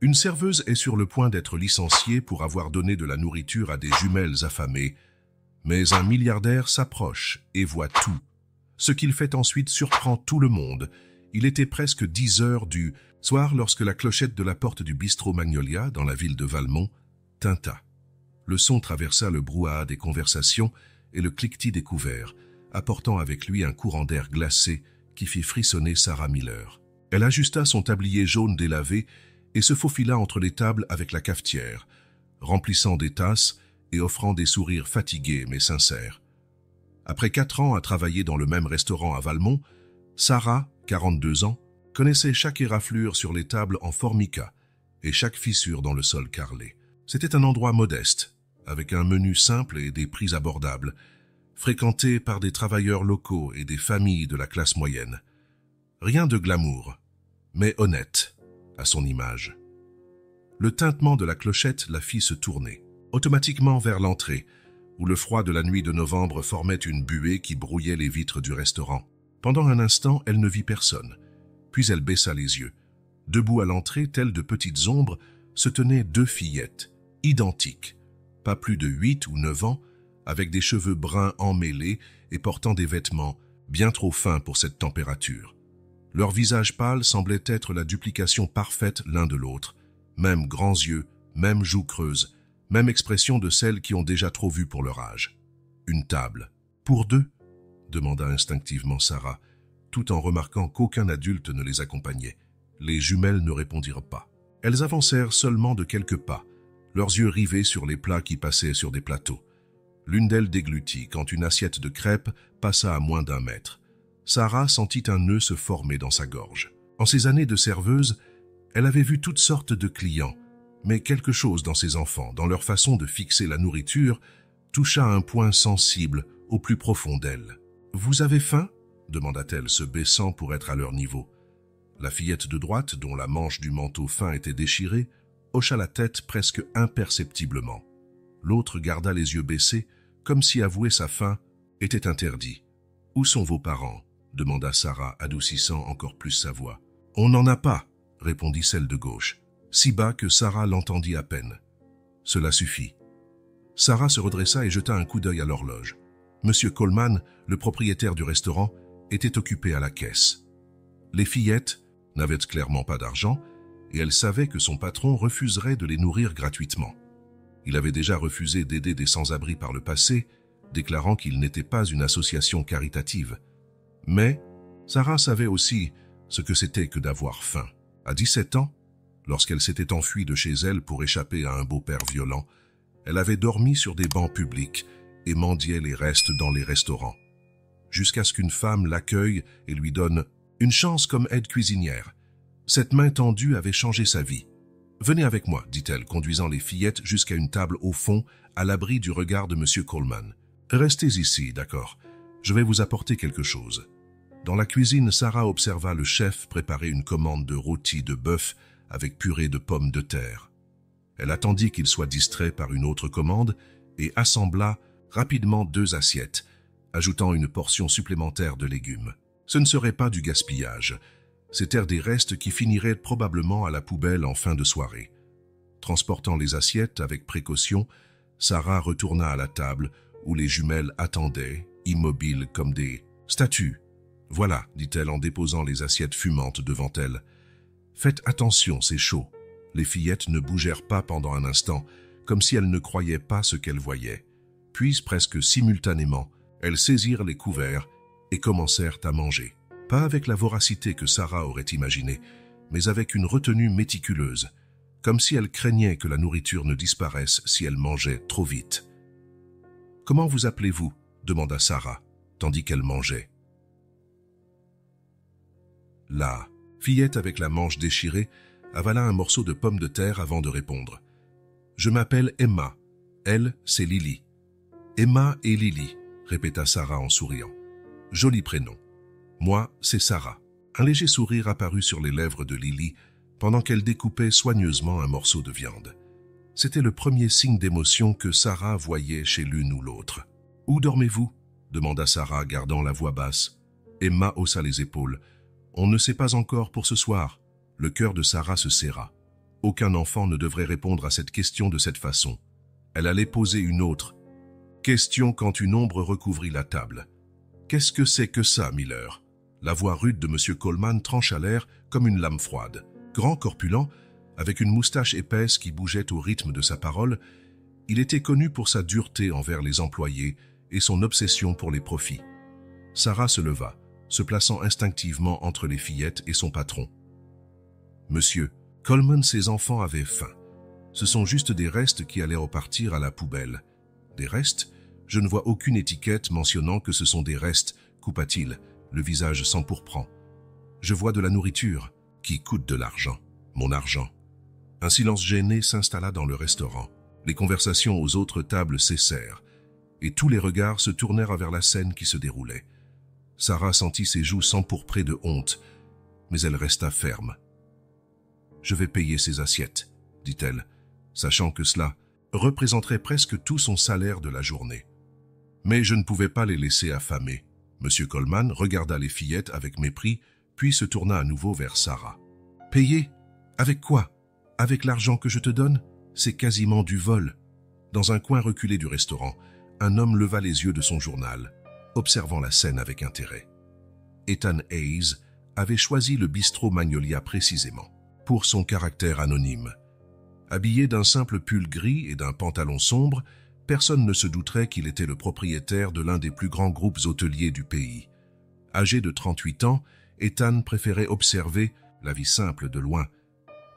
Une serveuse est sur le point d'être licenciée pour avoir donné de la nourriture à des jumelles affamées, mais un milliardaire s'approche et voit tout. Ce qu'il fait ensuite surprend tout le monde. Il était presque 10 heures du soir lorsque la clochette de la porte du bistrot Magnolia, dans la ville de Valmont, tinta. Le son traversa le brouhaha des conversations et le cliquetis des couverts, apportant avec lui un courant d'air glacé qui fit frissonner Sarah Miller. Elle ajusta son tablier jaune délavé et se faufila entre les tables avec la cafetière, remplissant des tasses et offrant des sourires fatigués mais sincères. Après 4 ans à travailler dans le même restaurant à Valmont, Sarah, 42 ans, connaissait chaque éraflure sur les tables en formica et chaque fissure dans le sol carrelé. C'était un endroit modeste, avec un menu simple et des prix abordables, fréquenté par des travailleurs locaux et des familles de la classe moyenne. Rien de glamour, mais honnête, à son image. Le tintement de la clochette la fit se tourner, automatiquement vers l'entrée, où le froid de la nuit de novembre formait une buée qui brouillait les vitres du restaurant. Pendant un instant, elle ne vit personne, puis elle baissa les yeux. Debout à l'entrée, telles de petites ombres, se tenaient 2 fillettes, identiques, pas plus de 8 ou 9 ans, avec des cheveux bruns emmêlés et portant des vêtements bien trop fins pour cette température. Leurs visages pâles semblaient être la duplication parfaite l'un de l'autre, même grands yeux, même joues creuses, même expression de celles qui ont déjà trop vu pour leur âge. Une table. Pour 2 ? Demanda instinctivement Sarah, tout en remarquant qu'aucun adulte ne les accompagnait. Les jumelles ne répondirent pas. Elles avancèrent seulement de quelques pas, leurs yeux rivés sur les plats qui passaient sur des plateaux. L'une d'elles déglutit quand une assiette de crêpes passa à moins d'1 mètre. Sarah sentit un nœud se former dans sa gorge. En ces années de serveuse, elle avait vu toutes sortes de clients, mais quelque chose dans ses enfants, dans leur façon de fixer la nourriture, toucha un point sensible au plus profond d'elle. « Vous avez faim ?» demanda-t-elle, se baissant pour être à leur niveau. La fillette de droite, dont la manche du manteau fin était déchirée, hocha la tête presque imperceptiblement. L'autre garda les yeux baissés, comme si avouer sa faim était interdit. « Où sont vos parents ?» demanda Sarah, adoucissant encore plus sa voix. « On n'en a pas !» répondit celle de gauche, si bas que Sarah l'entendit à peine. Cela suffit. Sarah se redressa et jeta un coup d'œil à l'horloge. Monsieur Coleman, le propriétaire du restaurant, était occupé à la caisse. Les fillettes n'avaient clairement pas d'argent et elle savait que son patron refuserait de les nourrir gratuitement. Il avait déjà refusé d'aider des sans-abri par le passé, déclarant qu'il n'était pas une association caritative. Mais Sarah savait aussi ce que c'était que d'avoir faim. À 17 ans, lorsqu'elle s'était enfuie de chez elle pour échapper à un beau-père violent, elle avait dormi sur des bancs publics et mendiait les restes dans les restaurants, jusqu'à ce qu'une femme l'accueille et lui donne une chance comme aide cuisinière. Cette main tendue avait changé sa vie. « Venez avec moi, dit-elle, conduisant les fillettes jusqu'à une table au fond, à l'abri du regard de M. Coleman. « Restez ici, d'accord. Je vais vous apporter quelque chose. » Dans la cuisine, Sarah observa le chef préparer une commande de rôti de bœuf avec purée de pommes de terre. Elle attendit qu'il soit distrait par une autre commande et assembla rapidement 2 assiettes, ajoutant une portion supplémentaire de légumes. Ce ne serait pas du gaspillage. C'étaient des restes qui finiraient probablement à la poubelle en fin de soirée. Transportant les assiettes avec précaution, Sarah retourna à la table où les jumelles attendaient, immobiles comme des statues. « Voilà, dit-elle en déposant les assiettes fumantes devant elle. « Faites attention, c'est chaud. » Les fillettes ne bougèrent pas pendant un instant, comme si elles ne croyaient pas ce qu'elles voyaient. Puis, presque simultanément, elles saisirent les couverts et commencèrent à manger. Pas avec la voracité que Sarah aurait imaginée, mais avec une retenue méticuleuse, comme si elles craignaient que la nourriture ne disparaisse si elles mangeaient trop vite. « Comment vous appelez-vous » demanda Sarah, tandis qu'elle mangeait. La fillette avec la manche déchirée avala un morceau de pomme de terre avant de répondre. « Je m'appelle Emma. Elle, c'est Lily. »« Emma et Lily, » répéta Sarah en souriant. « Joli prénom. Moi, c'est Sarah. » Un léger sourire apparut sur les lèvres de Lily pendant qu'elle découpait soigneusement un morceau de viande. C'était le premier signe d'émotion que Sarah voyait chez l'une ou l'autre. « Où dormez-vous » demanda Sarah, gardant la voix basse. Emma haussa les épaules. « On ne sait pas encore pour ce soir. » Le cœur de Sarah se serra. Aucun enfant ne devrait répondre à cette question de cette façon. Elle allait poser une autre question quand une ombre recouvrit la table. « Qu'est-ce que c'est que ça, Miller ?» La voix rude de M. Coleman trancha l'air comme une lame froide. Grand, corpulent, avec une moustache épaisse qui bougeait au rythme de sa parole, il était connu pour sa dureté envers les employés et son obsession pour les profits. Sarah se leva, se plaçant instinctivement entre les fillettes et son patron. « Monsieur, Coleman, ses enfants avaient faim. Ce sont juste des restes qui allaient repartir à la poubelle. » « Des restes ? Je ne vois aucune étiquette mentionnant que ce sont des restes, coupa-t-il, le visage s'empourprant. Je vois de la nourriture qui coûte de l'argent. Mon argent. » Un silence gêné s'installa dans le restaurant. Les conversations aux autres tables cessèrent, et tous les regards se tournèrent vers la scène qui se déroulait. Sarah sentit ses joues s'empourprer de honte, mais elle resta ferme. « Je vais payer ces assiettes, » dit-elle, sachant que cela représenterait presque tout son salaire de la journée. Mais je ne pouvais pas les laisser affamer. M. Coleman regarda les fillettes avec mépris, puis se tourna à nouveau vers Sarah. « Payer ? Avec quoi ? Avec l'argent que je te donne ? C'est quasiment du vol. » Dans un coin reculé du restaurant, un homme leva les yeux de son journal, observant la scène avec intérêt. Ethan Hayes avait choisi le bistrot Magnolia précisément pour son caractère anonyme. Habillé d'un simple pull gris et d'un pantalon sombre, personne ne se douterait qu'il était le propriétaire de l'un des plus grands groupes hôteliers du pays. Âgé de 38 ans, Ethan préférait observer la vie simple de loin,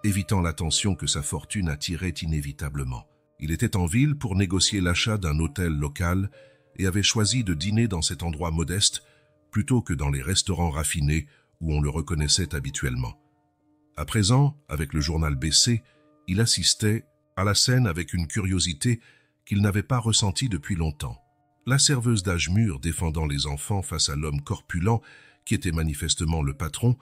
évitant l'attention que sa fortune attirait inévitablement. Il était en ville pour négocier l'achat d'un hôtel local et avait choisi de dîner dans cet endroit modeste plutôt que dans les restaurants raffinés où on le reconnaissait habituellement. À présent, avec le journal baissé, il assistait à la scène avec une curiosité qu'il n'avait pas ressentie depuis longtemps. La serveuse d'âge mûr défendant les enfants face à l'homme corpulent, qui était manifestement le patron,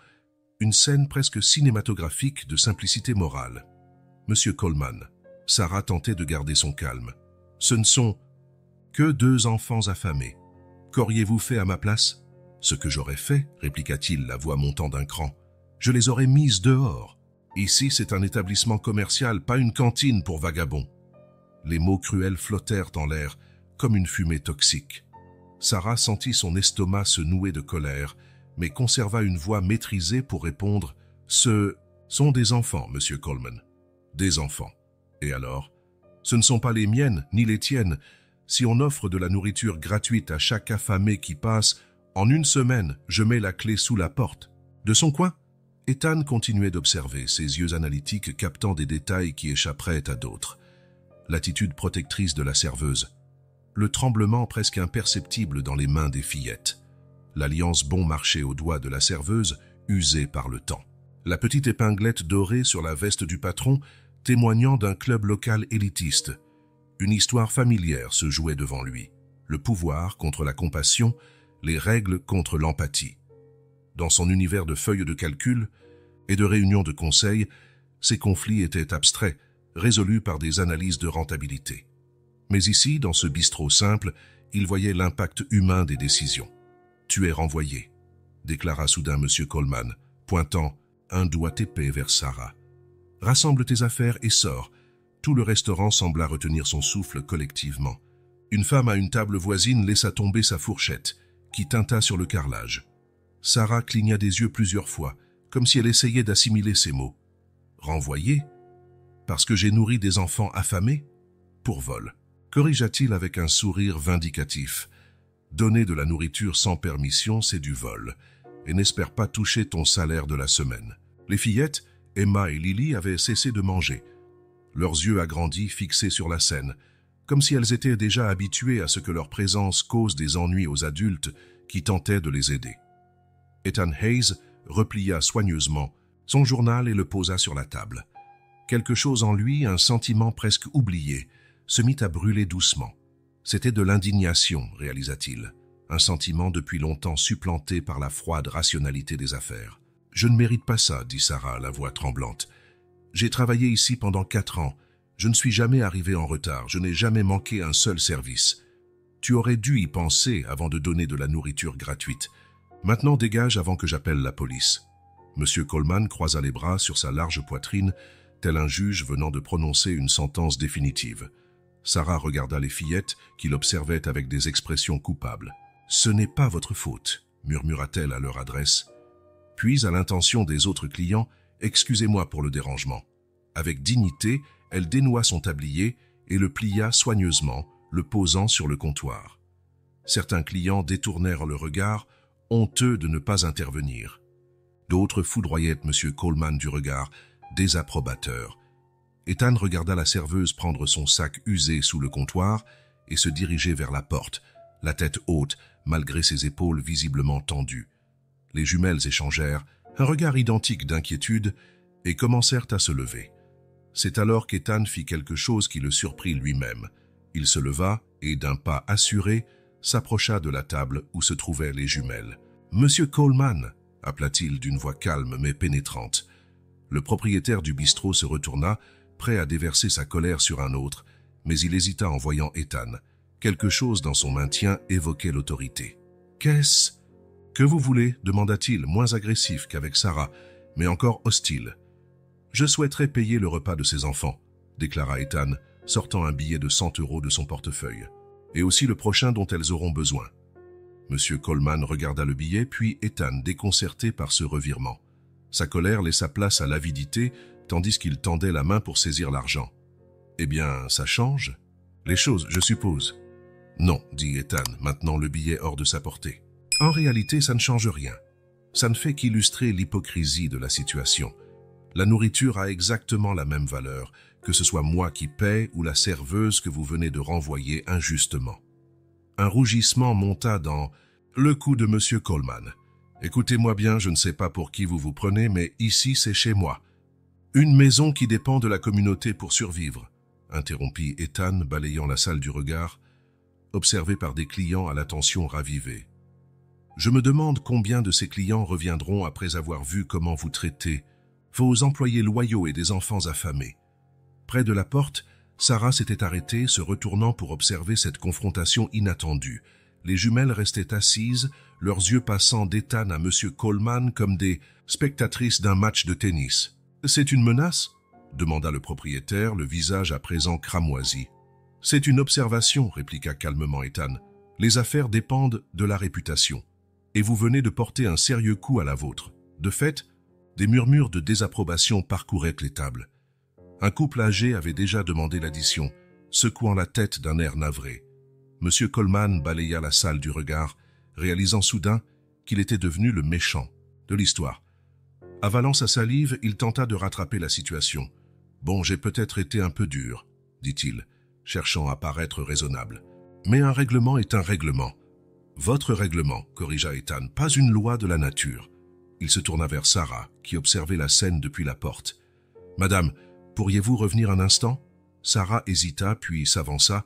une scène presque cinématographique de simplicité morale. « Monsieur Coleman », Sarah tentait de garder son calme. « Ce ne sont que 2 enfants affamés. Qu'auriez-vous fait à ma place ?»« Ce que j'aurais fait, » répliqua-t-il, la voix montant d'un cran. « Je les aurais mises dehors. Ici, c'est un établissement commercial, pas une cantine pour vagabonds. » Les mots cruels flottèrent dans l'air, comme une fumée toxique. Sarah sentit son estomac se nouer de colère, mais conserva une voix maîtrisée pour répondre « Ce sont des enfants, Monsieur Coleman. Des enfants. Et alors? Ce ne sont pas les miennes, ni les tiennes. Si on offre de la nourriture gratuite à chaque affamé qui passe, en une semaine, je mets la clé sous la porte. » De son coin, Ethan continuait d'observer, ses yeux analytiques captant des détails qui échapperaient à d'autres. L'attitude protectrice de la serveuse. Le tremblement presque imperceptible dans les mains des fillettes. L'alliance bon marché au doigt de la serveuse, usée par le temps. La petite épinglette dorée sur la veste du patron, témoignant d'un club local élitiste. Une histoire familière se jouait devant lui. Le pouvoir contre la compassion, les règles contre l'empathie. Dans son univers de feuilles de calcul et de réunions de conseil, ces conflits étaient abstraits, résolus par des analyses de rentabilité. Mais ici, dans ce bistrot simple, il voyait l'impact humain des décisions. « Tu es renvoyé », déclara soudain M. Coleman, pointant un doigt épais vers Sarah. « Rassemble tes affaires et sors. » Tout le restaurant sembla retenir son souffle collectivement. Une femme à une table voisine laissa tomber sa fourchette, qui tinta sur le carrelage. Sarah cligna des yeux plusieurs fois, comme si elle essayait d'assimiler ces mots. « Renvoyé ? Parce que j'ai nourri des enfants affamés ? Pour vol. » Corrigea-t-il avec un sourire vindicatif. « Donner de la nourriture sans permission, c'est du vol, et n'espère pas toucher ton salaire de la semaine. » Les fillettes, Emma et Lily, avaient cessé de manger, leurs yeux agrandis fixés sur la scène, comme si elles étaient déjà habituées à ce que leur présence cause des ennuis aux adultes qui tentaient de les aider. Ethan Hayes replia soigneusement son journal et le posa sur la table. Quelque chose en lui, un sentiment presque oublié, se mit à brûler doucement. C'était de l'indignation, réalisa-t-il, un sentiment depuis longtemps supplanté par la froide rationalité des affaires. « Je ne mérite pas ça, » dit Sarah, la voix tremblante. « J'ai travaillé ici pendant 4 ans. Je ne suis jamais arrivé en retard. Je n'ai jamais manqué un seul service. Tu aurais dû y penser avant de donner de la nourriture gratuite. Maintenant, dégage avant que j'appelle la police. » M. Coleman croisa les bras sur sa large poitrine, tel un juge venant de prononcer une sentence définitive. Sarah regarda les fillettes qui l'observaient avec des expressions coupables. « Ce n'est pas votre faute », murmura-t-elle à leur adresse. Puis, à l'intention des autres clients, « Excusez-moi pour le dérangement ». Avec dignité, elle dénoua son tablier et le plia soigneusement, le posant sur le comptoir. Certains clients détournèrent le regard, honteux de ne pas intervenir. D'autres foudroyaient M. Coleman du regard, désapprobateur. Ethan regarda la serveuse prendre son sac usé sous le comptoir et se diriger vers la porte, la tête haute, malgré ses épaules visiblement tendues. Les jumelles échangèrent un regard identique d'inquiétude et commencèrent à se lever. C'est alors qu'Ethan fit quelque chose qui le surprit lui-même. Il se leva et, d'un pas assuré, s'approcha de la table où se trouvaient les jumelles. « Monsieur Coleman !» appela-t-il d'une voix calme mais pénétrante. Le propriétaire du bistrot se retourna, prêt à déverser sa colère sur un autre, mais il hésita en voyant Ethan. Quelque chose dans son maintien évoquait l'autorité. « Qu'est-ce que vous voulez ?» demanda-t-il, moins agressif qu'avec Sarah, mais encore hostile. « Je souhaiterais payer le repas de ses enfants », déclara Ethan, sortant un billet de 100 € de son portefeuille. « Et aussi le prochain dont elles auront besoin. » M. Coleman regarda le billet, puis Ethan, déconcerté par ce revirement. Sa colère laissa place à l'avidité, tandis qu'il tendait la main pour saisir l'argent. « Eh bien, ça change les choses, je suppose. »« Non, » dit Ethan, maintenant le billet hors de sa portée. « En réalité, ça ne change rien. Ça ne fait qu'illustrer l'hypocrisie de la situation. La nourriture a exactement la même valeur, que ce soit moi qui paie ou la serveuse que vous venez de renvoyer injustement. » Un rougissement monta dans le cou de M. Coleman. « Écoutez-moi bien, je ne sais pas pour qui vous vous prenez, mais ici c'est chez moi. Une maison qui dépend de la communauté pour survivre, » interrompit Ethan, balayant la salle du regard, observé par des clients à l'attention ravivée. « Je me demande combien de ces clients reviendront après avoir vu comment vous traitez vos employés loyaux et des enfants affamés. » Près de la porte, Sarah s'était arrêtée, se retournant pour observer cette confrontation inattendue. Les jumelles restaient assises, leurs yeux passant d'Ethan à M. Coleman comme des spectatrices d'un match de tennis. « C'est une menace ?» demanda le propriétaire, le visage à présent cramoisi. « C'est une observation, » répliqua calmement Ethan. « Les affaires dépendent de la réputation. Et vous venez de porter un sérieux coup à la vôtre. De fait, des murmures de désapprobation parcouraient les tables. Un couple âgé avait déjà demandé l'addition, secouant la tête d'un air navré. M. Coleman balaya la salle du regard, réalisant soudain qu'il était devenu le méchant de l'histoire. Avalant sa salive, il tenta de rattraper la situation. « Bon, j'ai peut-être été un peu dur, » dit-il, cherchant à paraître raisonnable. « Mais un règlement est un règlement. »« Votre règlement, » corrigea Ethan, « pas une loi de la nature. » Il se tourna vers Sarah, qui observait la scène depuis la porte. « Madame, pourriez-vous revenir un instant ?» Sarah hésita, puis s'avança,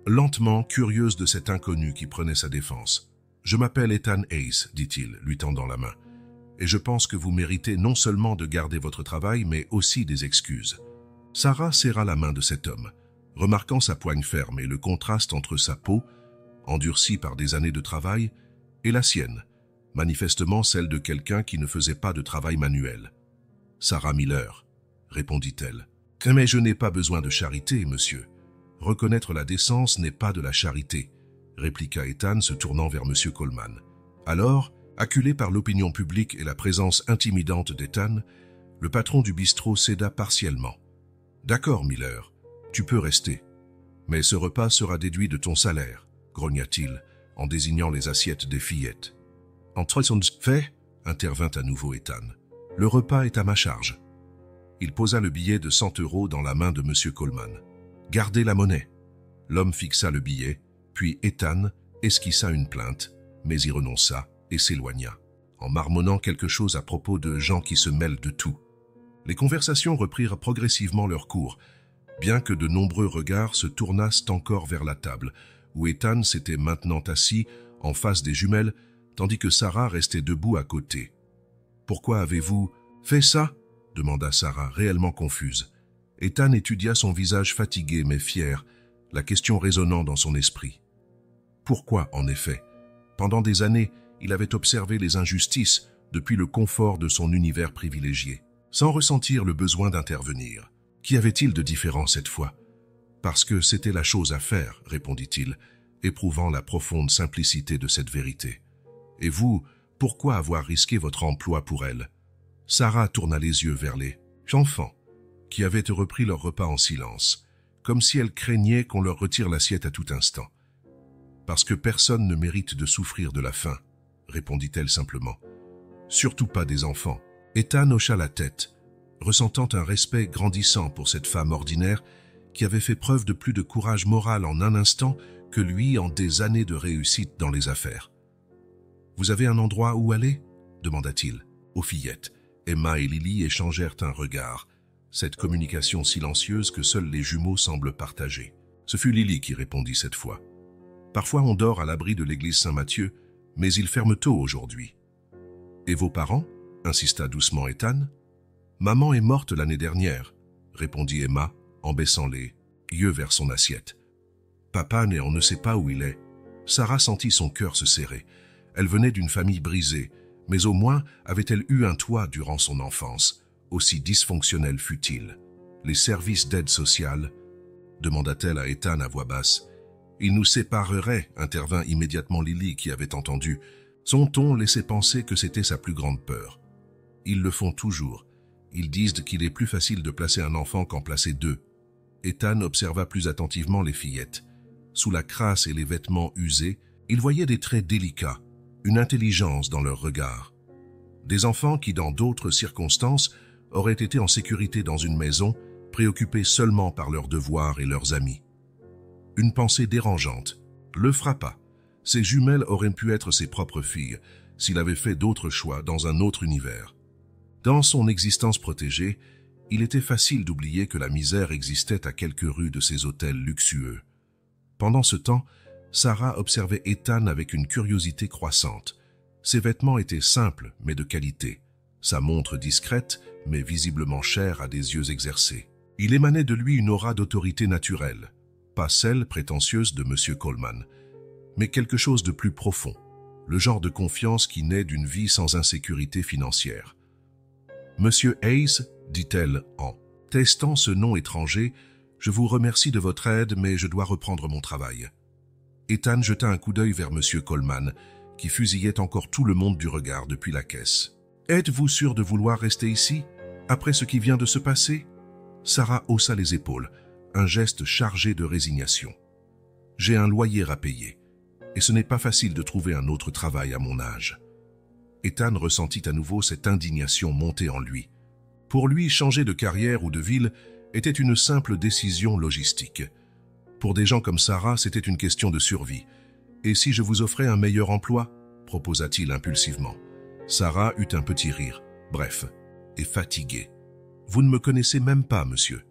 lentement curieuse de cet inconnu qui prenait sa défense. « Je m'appelle Ethan Hayes, » dit-il, lui tendant la main. « Et je pense que vous méritez non seulement de garder votre travail, mais aussi des excuses. » Sarah serra la main de cet homme, remarquant sa poigne ferme et le contraste entre sa peau, endurcie par des années de travail, et la sienne, manifestement celle de quelqu'un qui ne faisait pas de travail manuel. « Sarah Miller, » répondit-elle. « Mais je n'ai pas besoin de charité, monsieur. Reconnaître la décence n'est pas de la charité, » répliqua Ethan se tournant vers M. Coleman. Alors, acculé par l'opinion publique et la présence intimidante d'Ethan, le patron du bistrot céda partiellement. « D'accord, Miller, tu peux rester. Mais ce repas sera déduit de ton salaire, » grogna-t-il, en désignant les assiettes des fillettes. « Entre son fait, » intervint à nouveau Ethan. « Le repas est à ma charge. » Il posa le billet de 100 € dans la main de M. Coleman. « Gardez la monnaie. » L'homme fixa le billet, puis Ethan esquissa une plainte, mais y renonça et s'éloigna, en marmonnant quelque chose à propos de gens qui se mêlent de tout. Les conversations reprirent progressivement leur cours, bien que de nombreux regards se tournassent encore vers la table, où Ethan s'était maintenant assis en face des jumelles, tandis que Sarah restait debout à côté. « Pourquoi avez-vous fait ça ?» demanda Sarah, réellement confuse. Ethan étudia son visage fatigué mais fier, la question résonnant dans son esprit. Pourquoi, en effet? Pendant des années, il avait observé les injustices depuis le confort de son univers privilégié, sans ressentir le besoin d'intervenir. Qu'y avait-il de différent cette fois? Parce que c'était la chose à faire, répondit-il, éprouvant la profonde simplicité de cette vérité. Et vous, pourquoi avoir risqué votre emploi pour elle? Sarah tourna les yeux vers les enfants, qui avaient repris leur repas en silence, comme si elle craignait qu'on leur retire l'assiette à tout instant. Parce que personne ne mérite de souffrir de la faim, répondit-elle simplement. Surtout pas des enfants. Ethan hocha la tête, ressentant un respect grandissant pour cette femme ordinaire qui avait fait preuve de plus de courage moral en un instant que lui en des années de réussite dans les affaires. « Vous avez un endroit où aller ?» demanda-t-il aux fillettes. Emma et Lily échangèrent un regard, cette communication silencieuse que seuls les jumeaux semblent partager. Ce fut Lily qui répondit cette fois. « Parfois on dort à l'abri de l'église Saint-Matthieu, mais il ferme tôt aujourd'hui. »« Et vos parents ?» insista doucement Ethan. « Maman est morte l'année dernière, » répondit Emma en baissant les yeux vers son assiette. « Papa on ne sait pas où il est. » Sarah sentit son cœur se serrer. Elle venait d'une famille brisée, mais au moins avait-elle eu un toit durant son enfance, aussi dysfonctionnel fut-il. « Les services d'aide sociale ?» demanda-t-elle à Ethan à voix basse. « Ils nous sépareraient, » intervint immédiatement Lily qui avait entendu. Son ton laissait penser que c'était sa plus grande peur. « Ils le font toujours. Ils disent qu'il est plus facile de placer un enfant qu'en placer deux. » Ethan observa plus attentivement les fillettes. Sous la crasse et les vêtements usés, il voyait des traits délicats, une intelligence dans leur regard. Des enfants qui, dans d'autres circonstances, auraient été en sécurité dans une maison, préoccupés seulement par leurs devoirs et leurs amis. Une pensée dérangeante le frappa. Ses jumelles auraient pu être ses propres filles, s'il avait fait d'autres choix dans un autre univers. Dans son existence protégée, il était facile d'oublier que la misère existait à quelques rues de ces hôtels luxueux. Pendant ce temps, Sarah observait Ethan avec une curiosité croissante. Ses vêtements étaient simples, mais de qualité. Sa montre discrète, mais visiblement chère à des yeux exercés. Il émanait de lui une aura d'autorité naturelle, pas celle prétentieuse de M. Coleman, mais quelque chose de plus profond, le genre de confiance qui naît d'une vie sans insécurité financière. « Monsieur Hayes, dit-elle en testant ce nom étranger, je vous remercie de votre aide, mais je dois reprendre mon travail. » Ethan jeta un coup d'œil vers M. Coleman, qui fusillait encore tout le monde du regard depuis la caisse. « Êtes-vous sûr de vouloir rester ici, après ce qui vient de se passer ?» Sarah haussa les épaules, un geste chargé de résignation. « J'ai un loyer à payer, et ce n'est pas facile de trouver un autre travail à mon âge. » Ethan ressentit à nouveau cette indignation monter en lui. Pour lui, changer de carrière ou de ville était une simple décision logistique. Pour des gens comme Sarah, c'était une question de survie. « Et si je vous offrais un meilleur emploi ?» proposa-t-il impulsivement. Sarah eut un petit rire, bref, et fatigué. « Vous ne me connaissez même pas, monsieur. »«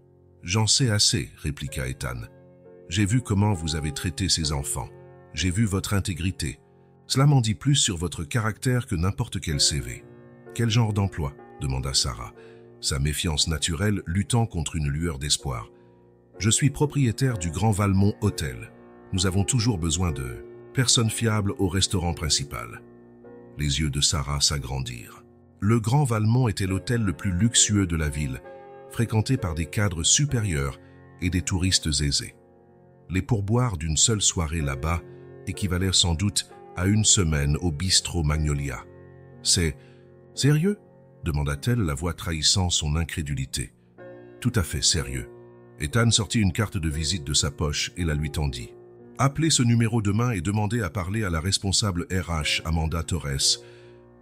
J'en sais assez, » répliqua Ethan. « J'ai vu comment vous avez traité ces enfants. J'ai vu votre intégrité. Cela m'en dit plus sur votre caractère que n'importe quel CV. »« Quel genre d'emploi ?» demanda Sarah, sa méfiance naturelle luttant contre une lueur d'espoir. « Je suis propriétaire du Grand Valmont Hôtel. Nous avons toujours besoin de personnes fiables au restaurant principal. » Les yeux de Sarah s'agrandirent. Le Grand Valmont était l'hôtel le plus luxueux de la ville, fréquenté par des cadres supérieurs et des touristes aisés. Les pourboires d'une seule soirée là-bas équivalèrent sans doute à une semaine au bistrot Magnolia. « C'est sérieux ?» demanda-t-elle, la voix trahissant son incrédulité. « Tout à fait sérieux. » Ethan sortit une carte de visite de sa poche et la lui tendit. « Appelez ce numéro demain et demandez à parler à la responsable RH, Amanda Torres.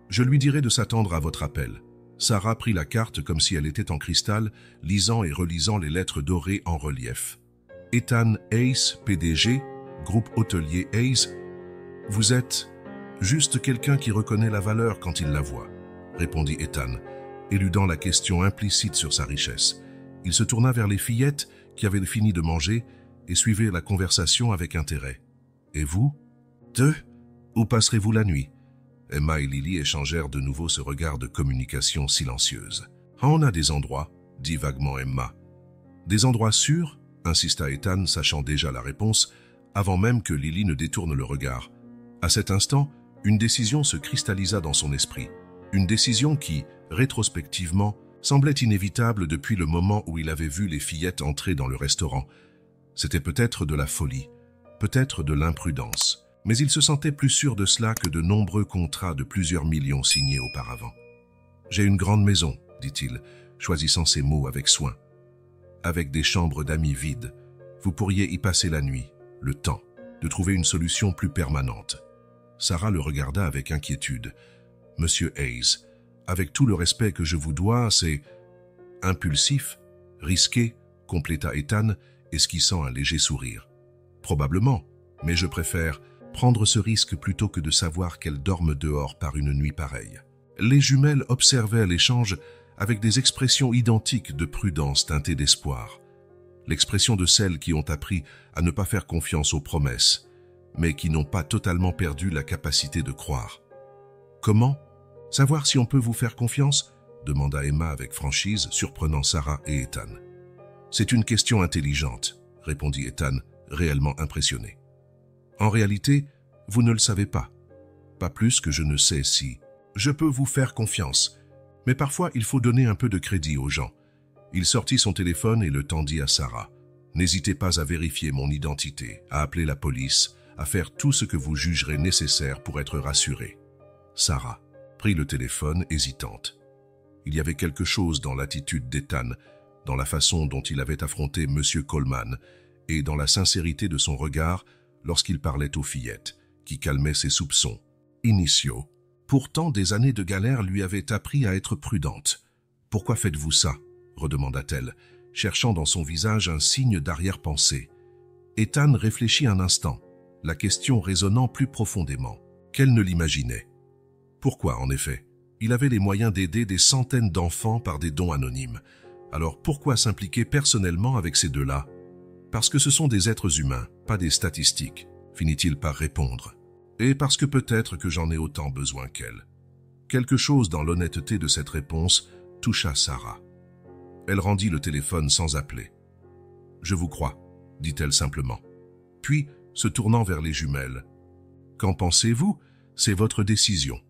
Je lui dirai de s'attendre à votre appel. » Sarah prit la carte comme si elle était en cristal, lisant et relisant les lettres dorées en relief. « Ethan Hayes, PDG, groupe hôtelier Hayes. Vous êtes juste quelqu'un qui reconnaît la valeur quand il la voit, » répondit Ethan, éludant la question implicite sur sa richesse. Il se tourna vers les fillettes qui avaient fini de manger et suivaient la conversation avec intérêt. « Et vous? Deux? Où passerez-vous la nuit ?» Emma et Lily échangèrent de nouveau ce regard de communication silencieuse. « On a des endroits, » dit vaguement Emma. « Des endroits sûrs ?» insista Ethan, sachant déjà la réponse, avant même que Lily ne détourne le regard. À cet instant, une décision se cristallisa dans son esprit. Une décision qui, rétrospectivement, semblait inévitable depuis le moment où il avait vu les fillettes entrer dans le restaurant. C'était peut-être de la folie, peut-être de l'imprudence, mais il se sentait plus sûr de cela que de nombreux contrats de plusieurs millions signés auparavant. « J'ai une grande maison, dit-il, choisissant ses mots avec soin. Avec des chambres d'amis vides, vous pourriez y passer la nuit, le temps de trouver une solution plus permanente. » Sarah le regarda avec inquiétude. « Monsieur Hayes, avec tout le respect que je vous dois, c'est impulsif, risqué, compléta Ethan, esquissant un léger sourire. Probablement, mais je préfère prendre ce risque plutôt que de savoir qu'elles dorment dehors par une nuit pareille. » Les jumelles observaient l'échange avec des expressions identiques de prudence teintée d'espoir. L'expression de celles qui ont appris à ne pas faire confiance aux promesses, mais qui n'ont pas totalement perdu la capacité de croire. « Comment ? Savoir si on peut vous faire confiance ?» demanda Emma avec franchise, surprenant Sarah et Ethan. « C'est une question intelligente, » répondit Ethan, réellement impressionné. « En réalité, vous ne le savez pas. Pas plus que je ne sais si je peux vous faire confiance. Mais parfois, il faut donner un peu de crédit aux gens. » Il sortit son téléphone et le tendit à Sarah. « N'hésitez pas à vérifier mon identité, à appeler la police, à faire tout ce que vous jugerez nécessaire pour être rassuré. » Sarah prit le téléphone, hésitante. Il y avait quelque chose dans l'attitude d'Ethan, dans la façon dont il avait affronté M. Coleman et dans la sincérité de son regard lorsqu'il parlait aux fillettes, qui calmait ses soupçons initiaux. Pourtant, des années de galère lui avaient appris à être prudente. « Pourquoi faites-vous ça ?» redemanda-t-elle, cherchant dans son visage un signe d'arrière-pensée. Ethan réfléchit un instant, la question résonnant plus profondément qu'elle ne l'imaginait. Pourquoi, en effet? Il avait les moyens d'aider des centaines d'enfants par des dons anonymes. Alors pourquoi s'impliquer personnellement avec ces deux-là? Parce que ce sont des êtres humains, pas des statistiques, finit-il par répondre. Et parce que peut-être que j'en ai autant besoin qu'elle. Quelque chose dans l'honnêteté de cette réponse toucha Sarah. Elle rendit le téléphone sans appeler. « Je vous crois, » dit-elle simplement. Puis, se tournant vers les jumelles. « Qu'en pensez-vous? C'est votre décision. »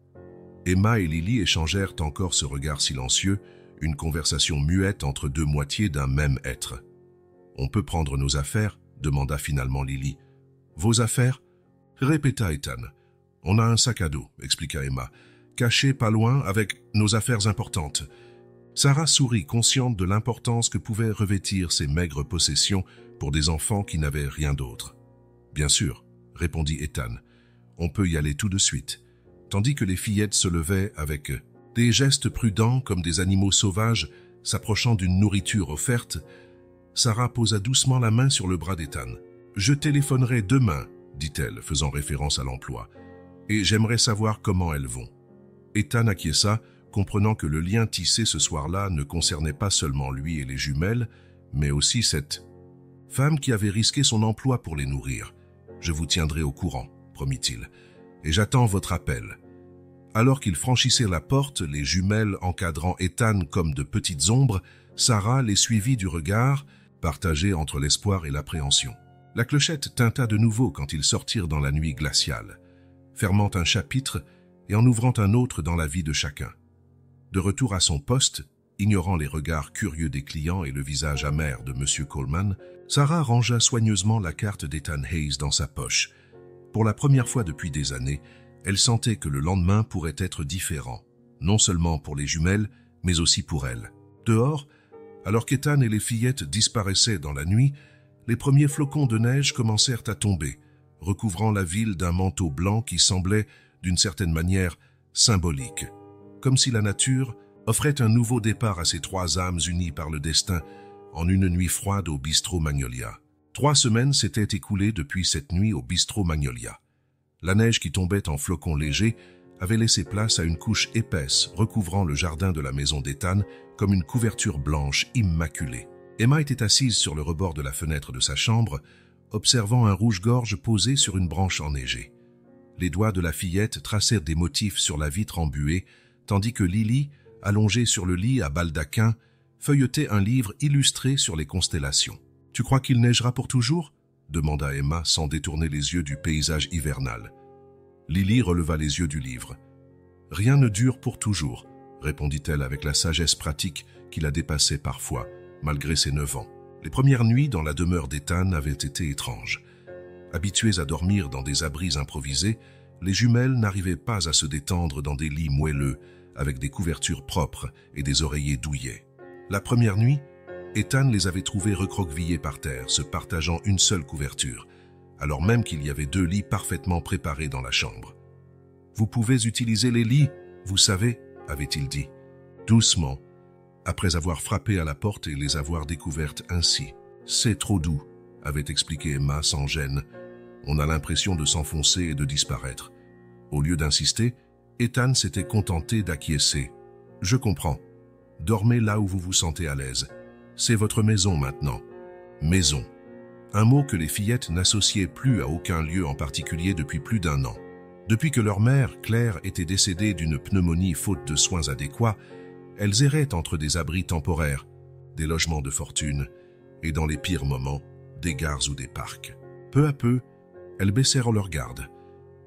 Emma et Lily échangèrent encore ce regard silencieux, une conversation muette entre deux moitiés d'un même être. « On peut prendre nos affaires ?» demanda finalement Lily. « Vos affaires ?» répéta Ethan. « On a un sac à dos, » expliqua Emma, « caché pas loin avec nos affaires importantes. » Sarah sourit, consciente de l'importance que pouvaient revêtir ces maigres possessions pour des enfants qui n'avaient rien d'autre. « Bien sûr, » répondit Ethan, « on peut y aller tout de suite. » Tandis que les fillettes se levaient avec des gestes prudents comme des animaux sauvages s'approchant d'une nourriture offerte, Sarah posa doucement la main sur le bras d'Ethan. « Je téléphonerai demain, » dit-elle, faisant référence à l'emploi, « et j'aimerais savoir comment elles vont. » Ethan acquiesça, comprenant que le lien tissé ce soir-là ne concernait pas seulement lui et les jumelles, mais aussi cette femme qui avait risqué son emploi pour les nourrir. « Je vous tiendrai au courant, » promit-il, « et j'attends votre appel. » Alors qu'ils franchissaient la porte, les jumelles encadrant Ethan comme de petites ombres, Sarah les suivit du regard, partagée entre l'espoir et l'appréhension. La clochette tinta de nouveau quand ils sortirent dans la nuit glaciale, fermant un chapitre et en ouvrant un autre dans la vie de chacun. De retour à son poste, ignorant les regards curieux des clients et le visage amer de M. Coleman, Sarah rangea soigneusement la carte d'Ethan Hayes dans sa poche. Pour la première fois depuis des années, elle sentait que le lendemain pourrait être différent, non seulement pour les jumelles, mais aussi pour elle. Dehors, alors qu'Ethan et les fillettes disparaissaient dans la nuit, les premiers flocons de neige commencèrent à tomber, recouvrant la ville d'un manteau blanc qui semblait, d'une certaine manière, symbolique, comme si la nature offrait un nouveau départ à ces trois âmes unies par le destin en une nuit froide au bistrot Magnolia. 3 semaines s'étaient écoulées depuis cette nuit au bistrot Magnolia. La neige qui tombait en flocons légers avait laissé place à une couche épaisse recouvrant le jardin de la maison d'Ethan comme une couverture blanche immaculée. Emma était assise sur le rebord de la fenêtre de sa chambre, observant un rouge-gorge posé sur une branche enneigée. Les doigts de la fillette tracèrent des motifs sur la vitre embuée, tandis que Lily, allongée sur le lit à baldaquin, feuilletait un livre illustré sur les constellations. « Tu crois qu'il neigera pour toujours ?» demanda Emma sans détourner les yeux du paysage hivernal. Lily releva les yeux du livre. « Rien ne dure pour toujours, » répondit-elle avec la sagesse pratique qui la dépassait parfois, malgré ses 9 ans. Les premières nuits dans la demeure d'Ethan avaient été étranges. Habituées à dormir dans des abris improvisés, les jumelles n'arrivaient pas à se détendre dans des lits moelleux, avec des couvertures propres et des oreillers douillets. La première nuit, Ethan les avait trouvées recroquevillées par terre, se partageant une seule couverture, alors même qu'il y avait 2 lits parfaitement préparés dans la chambre. « Vous pouvez utiliser les lits, vous savez, » avait-il dit, doucement, après avoir frappé à la porte et les avoir découvertes ainsi. « C'est trop doux, » avait expliqué Emma sans gêne. « On a l'impression de s'enfoncer et de disparaître. » Au lieu d'insister, Ethan s'était contenté d'acquiescer. « Je comprends. Dormez là où vous vous sentez à l'aise. C'est votre maison maintenant. » Maison. Un mot que les fillettes n'associaient plus à aucun lieu en particulier depuis plus d'1 an. Depuis que leur mère, Claire, était décédée d'une pneumonie faute de soins adéquats, elles erraient entre des abris temporaires, des logements de fortune et, dans les pires moments, des gares ou des parcs. Peu à peu, elles baissèrent leur garde.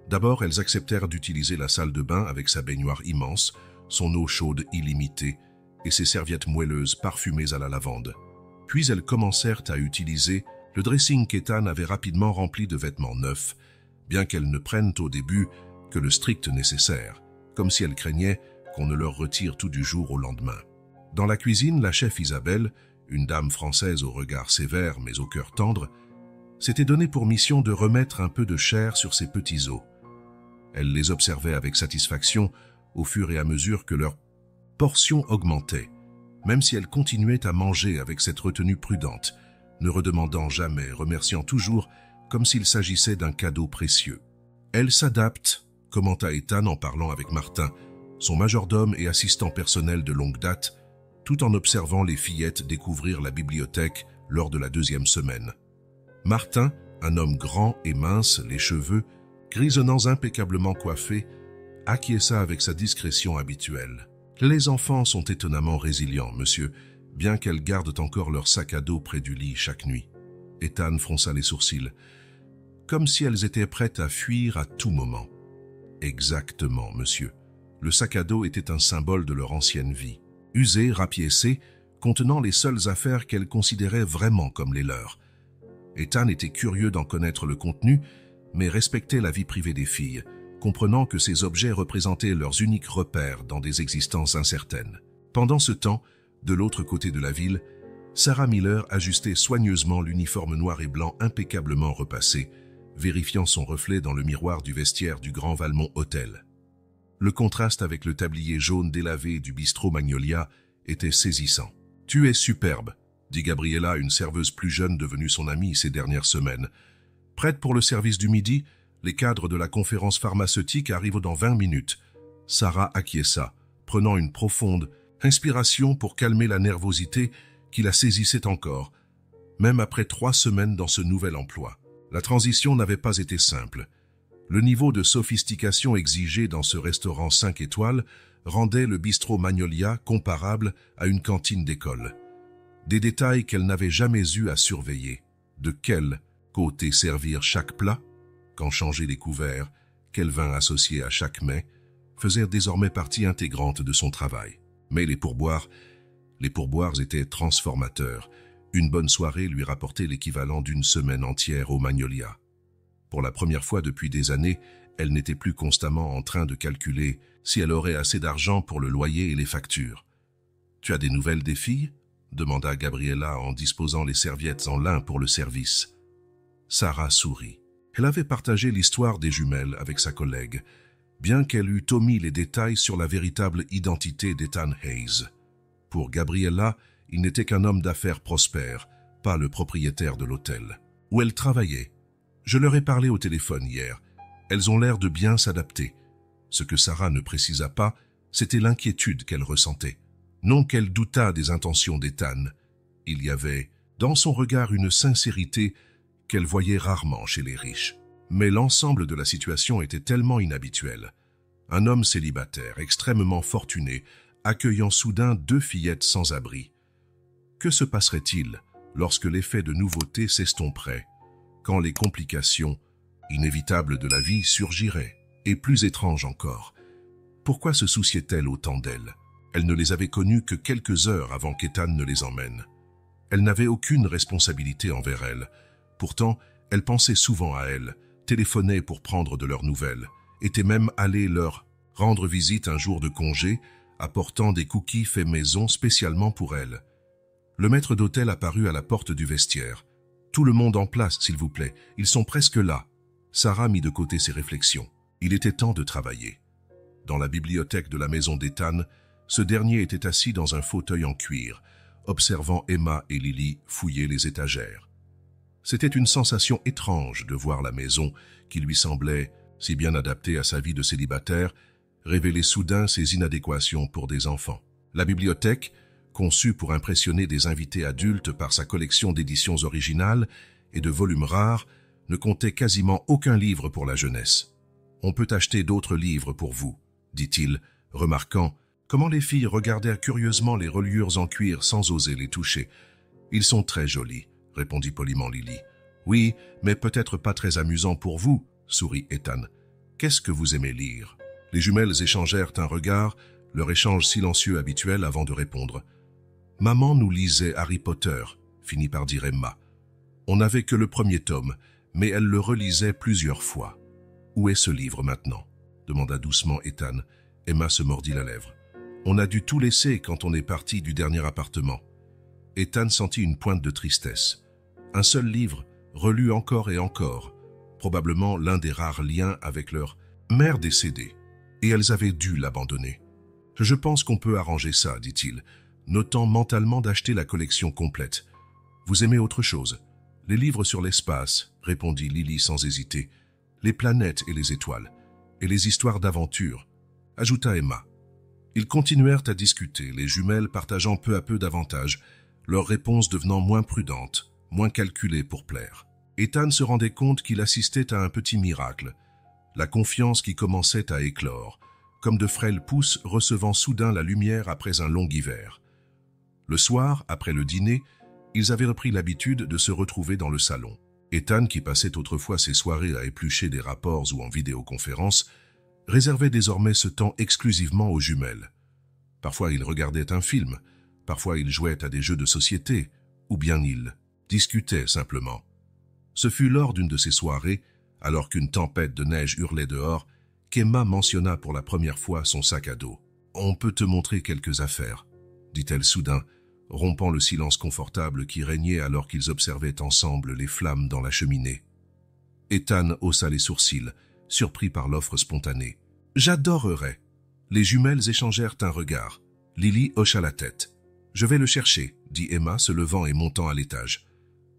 D'abord, elles acceptèrent d'utiliser la salle de bain avec sa baignoire immense, son eau chaude illimitée et ses serviettes moelleuses parfumées à la lavande. Puis elles commencèrent à utiliser le dressing qu'Ethan avait rapidement rempli de vêtements neufs, bien qu'elles ne prennent au début que le strict nécessaire, comme si elles craignaient qu'on ne leur retire tout du jour au lendemain. Dans la cuisine, la chef Isabelle, une dame française au regard sévère mais au cœur tendre, s'était donné pour mission de remettre un peu de chair sur ses petits os. Elle les observait avec satisfaction au fur et à mesure que leur portion augmentait, même si elle continuait à manger avec cette retenue prudente, ne redemandant jamais, remerciant toujours, comme s'il s'agissait d'un cadeau précieux. « Elle s'adapte », commenta Ethan en parlant avec Martin, son majordome et assistant personnel de longue date, tout en observant les fillettes découvrir la bibliothèque lors de la 2e semaine. Martin, un homme grand et mince, les cheveux, grisonnants impeccablement coiffés, acquiesça avec sa discrétion habituelle. « Les enfants sont étonnamment résilients, monsieur, bien qu'elles gardent encore leur sac à dos près du lit chaque nuit. » Ethan fronça les sourcils, comme si elles étaient prêtes à fuir à tout moment. « Exactement, monsieur. Le sac à dos était un symbole de leur ancienne vie, usé, rapiécé, contenant les seules affaires qu'elles considéraient vraiment comme les leurs. Ethan était curieux d'en connaître le contenu, mais respectait la vie privée des filles, comprenant que ces objets représentaient leurs uniques repères dans des existences incertaines. Pendant ce temps, de l'autre côté de la ville, Sarah Miller ajustait soigneusement l'uniforme noir et blanc impeccablement repassé, vérifiant son reflet dans le miroir du vestiaire du Grand Valmont Hotel. Le contraste avec le tablier jaune délavé du bistrot Magnolia était saisissant. « Tu es superbe », dit Gabriella, une serveuse plus jeune devenue son amie ces dernières semaines. « Prête pour le service du midi ? Les cadres de la conférence pharmaceutique arrivent dans 20 minutes. » Sarah acquiesça, prenant une profonde inspiration pour calmer la nervosité qui la saisissait encore, même après 3 semaines dans ce nouvel emploi. La transition n'avait pas été simple. Le niveau de sophistication exigé dans ce restaurant 5 étoiles rendait le bistrot Magnolia comparable à une cantine d'école. Des détails qu'elle n'avait jamais eu à surveiller. De quel côté servir chaque plat, quand changer les couverts, quel vin associé à chaque mets, faisaient désormais partie intégrante de son travail. Mais les pourboires étaient transformateurs. Une bonne soirée lui rapportait l'équivalent d'une semaine entière au Magnolia. Pour la première fois depuis des années, elle n'était plus constamment en train de calculer si elle aurait assez d'argent pour le loyer et les factures. « Tu as des nouvelles des filles ?» demanda Gabriella en disposant les serviettes en lin pour le service. Sarah sourit. Elle avait partagé l'histoire des jumelles avec sa collègue, bien qu'elle eût omis les détails sur la véritable identité d'Ethan Hayes. Pour Gabriella, il n'était qu'un homme d'affaires prospère, pas le propriétaire de l'hôtel. Où elle travaillait. Je leur ai parlé au téléphone hier. Elles ont l'air de bien s'adapter. Ce que Sarah ne précisa pas, c'était l'inquiétude qu'elle ressentait. Non qu'elle doutât des intentions d'Ethan. Il y avait, dans son regard, une sincérité qu'elle voyait rarement chez les riches. Mais l'ensemble de la situation était tellement inhabituel. Un homme célibataire, extrêmement fortuné, accueillant soudain 2 fillettes sans abri. Que se passerait-il lorsque l'effet de nouveauté s'estomperait, quand les complications inévitables de la vie surgiraient, et plus étranges encore? Pourquoi se souciait-elle autant d'elle? Elle ne les avait connues que quelques heures avant qu'Ethan ne les emmène. Elle n'avait aucune responsabilité envers elles. Pourtant, elle pensait souvent à elles, téléphonait pour prendre de leurs nouvelles, était même allée leur rendre visite un jour de congé, apportant des cookies faits maison spécialement pour elles. Le maître d'hôtel apparut à la porte du vestiaire. « Tout le monde en place, s'il vous plaît, ils sont presque là. » Sarah mit de côté ses réflexions. Il était temps de travailler. Dans la bibliothèque de la maison d'Ethan, ce dernier était assis dans un fauteuil en cuir, observant Emma et Lily fouiller les étagères. C'était une sensation étrange de voir la maison, qui lui semblait, si bien adaptée à sa vie de célibataire, révéler soudain ses inadéquations pour des enfants. La bibliothèque, conçue pour impressionner des invités adultes par sa collection d'éditions originales et de volumes rares, ne comptait quasiment aucun livre pour la jeunesse. « On peut acheter d'autres livres pour vous », dit-il, remarquant comment les filles regardèrent curieusement les reliures en cuir sans oser les toucher. « Ils sont très jolis », répondit poliment Lily. « Oui, mais peut-être pas très amusant pour vous », sourit Ethan. « Qu'est-ce que vous aimez lire ?» Les jumelles échangèrent un regard, leur échange silencieux habituel avant de répondre. « Maman nous lisait Harry Potter », finit par dire Emma. « On n'avait que le premier tome, mais elle le relisait plusieurs fois. »« Où est ce livre maintenant ?» demanda doucement Ethan. Emma se mordit la lèvre. « On a dû tout laisser quand on est parti du dernier appartement. » Ethan sentit une pointe de tristesse. Un seul livre, relu encore et encore, probablement l'un des rares liens avec leur mère décédée, et elles avaient dû l'abandonner. « Je pense qu'on peut arranger ça, dit-il, notant mentalement d'acheter la collection complète. Vous aimez autre chose ? Les livres sur l'espace, répondit Lily sans hésiter, les planètes et les étoiles, et les histoires d'aventure, ajouta Emma. Ils continuèrent à discuter, les jumelles partageant peu à peu davantage, leurs réponses devenant moins prudentes, moins calculées pour plaire. Ethan se rendait compte qu'il assistait à un petit miracle, la confiance qui commençait à éclore, comme de frêles pousses recevant soudain la lumière après un long hiver. Le soir, après le dîner, ils avaient repris l'habitude de se retrouver dans le salon. Ethan, qui passait autrefois ses soirées à éplucher des rapports ou en vidéoconférence, réservait désormais ce temps exclusivement aux jumelles. Parfois il regardait un film, parfois il jouait à des jeux de société, ou bien il discutait simplement. Ce fut lors d'une de ces soirées, alors qu'une tempête de neige hurlait dehors, qu'Emma mentionna pour la première fois son sac à dos. « On peut te montrer quelques affaires », dit-elle soudain, rompant le silence confortable qui régnait alors qu'ils observaient ensemble les flammes dans la cheminée. Ethan haussa les sourcils, surpris par l'offre spontanée. « J'adorerais !» Les jumelles échangèrent un regard. Lily hocha la tête. « Je vais le chercher », dit Emma se levant et montant à l'étage.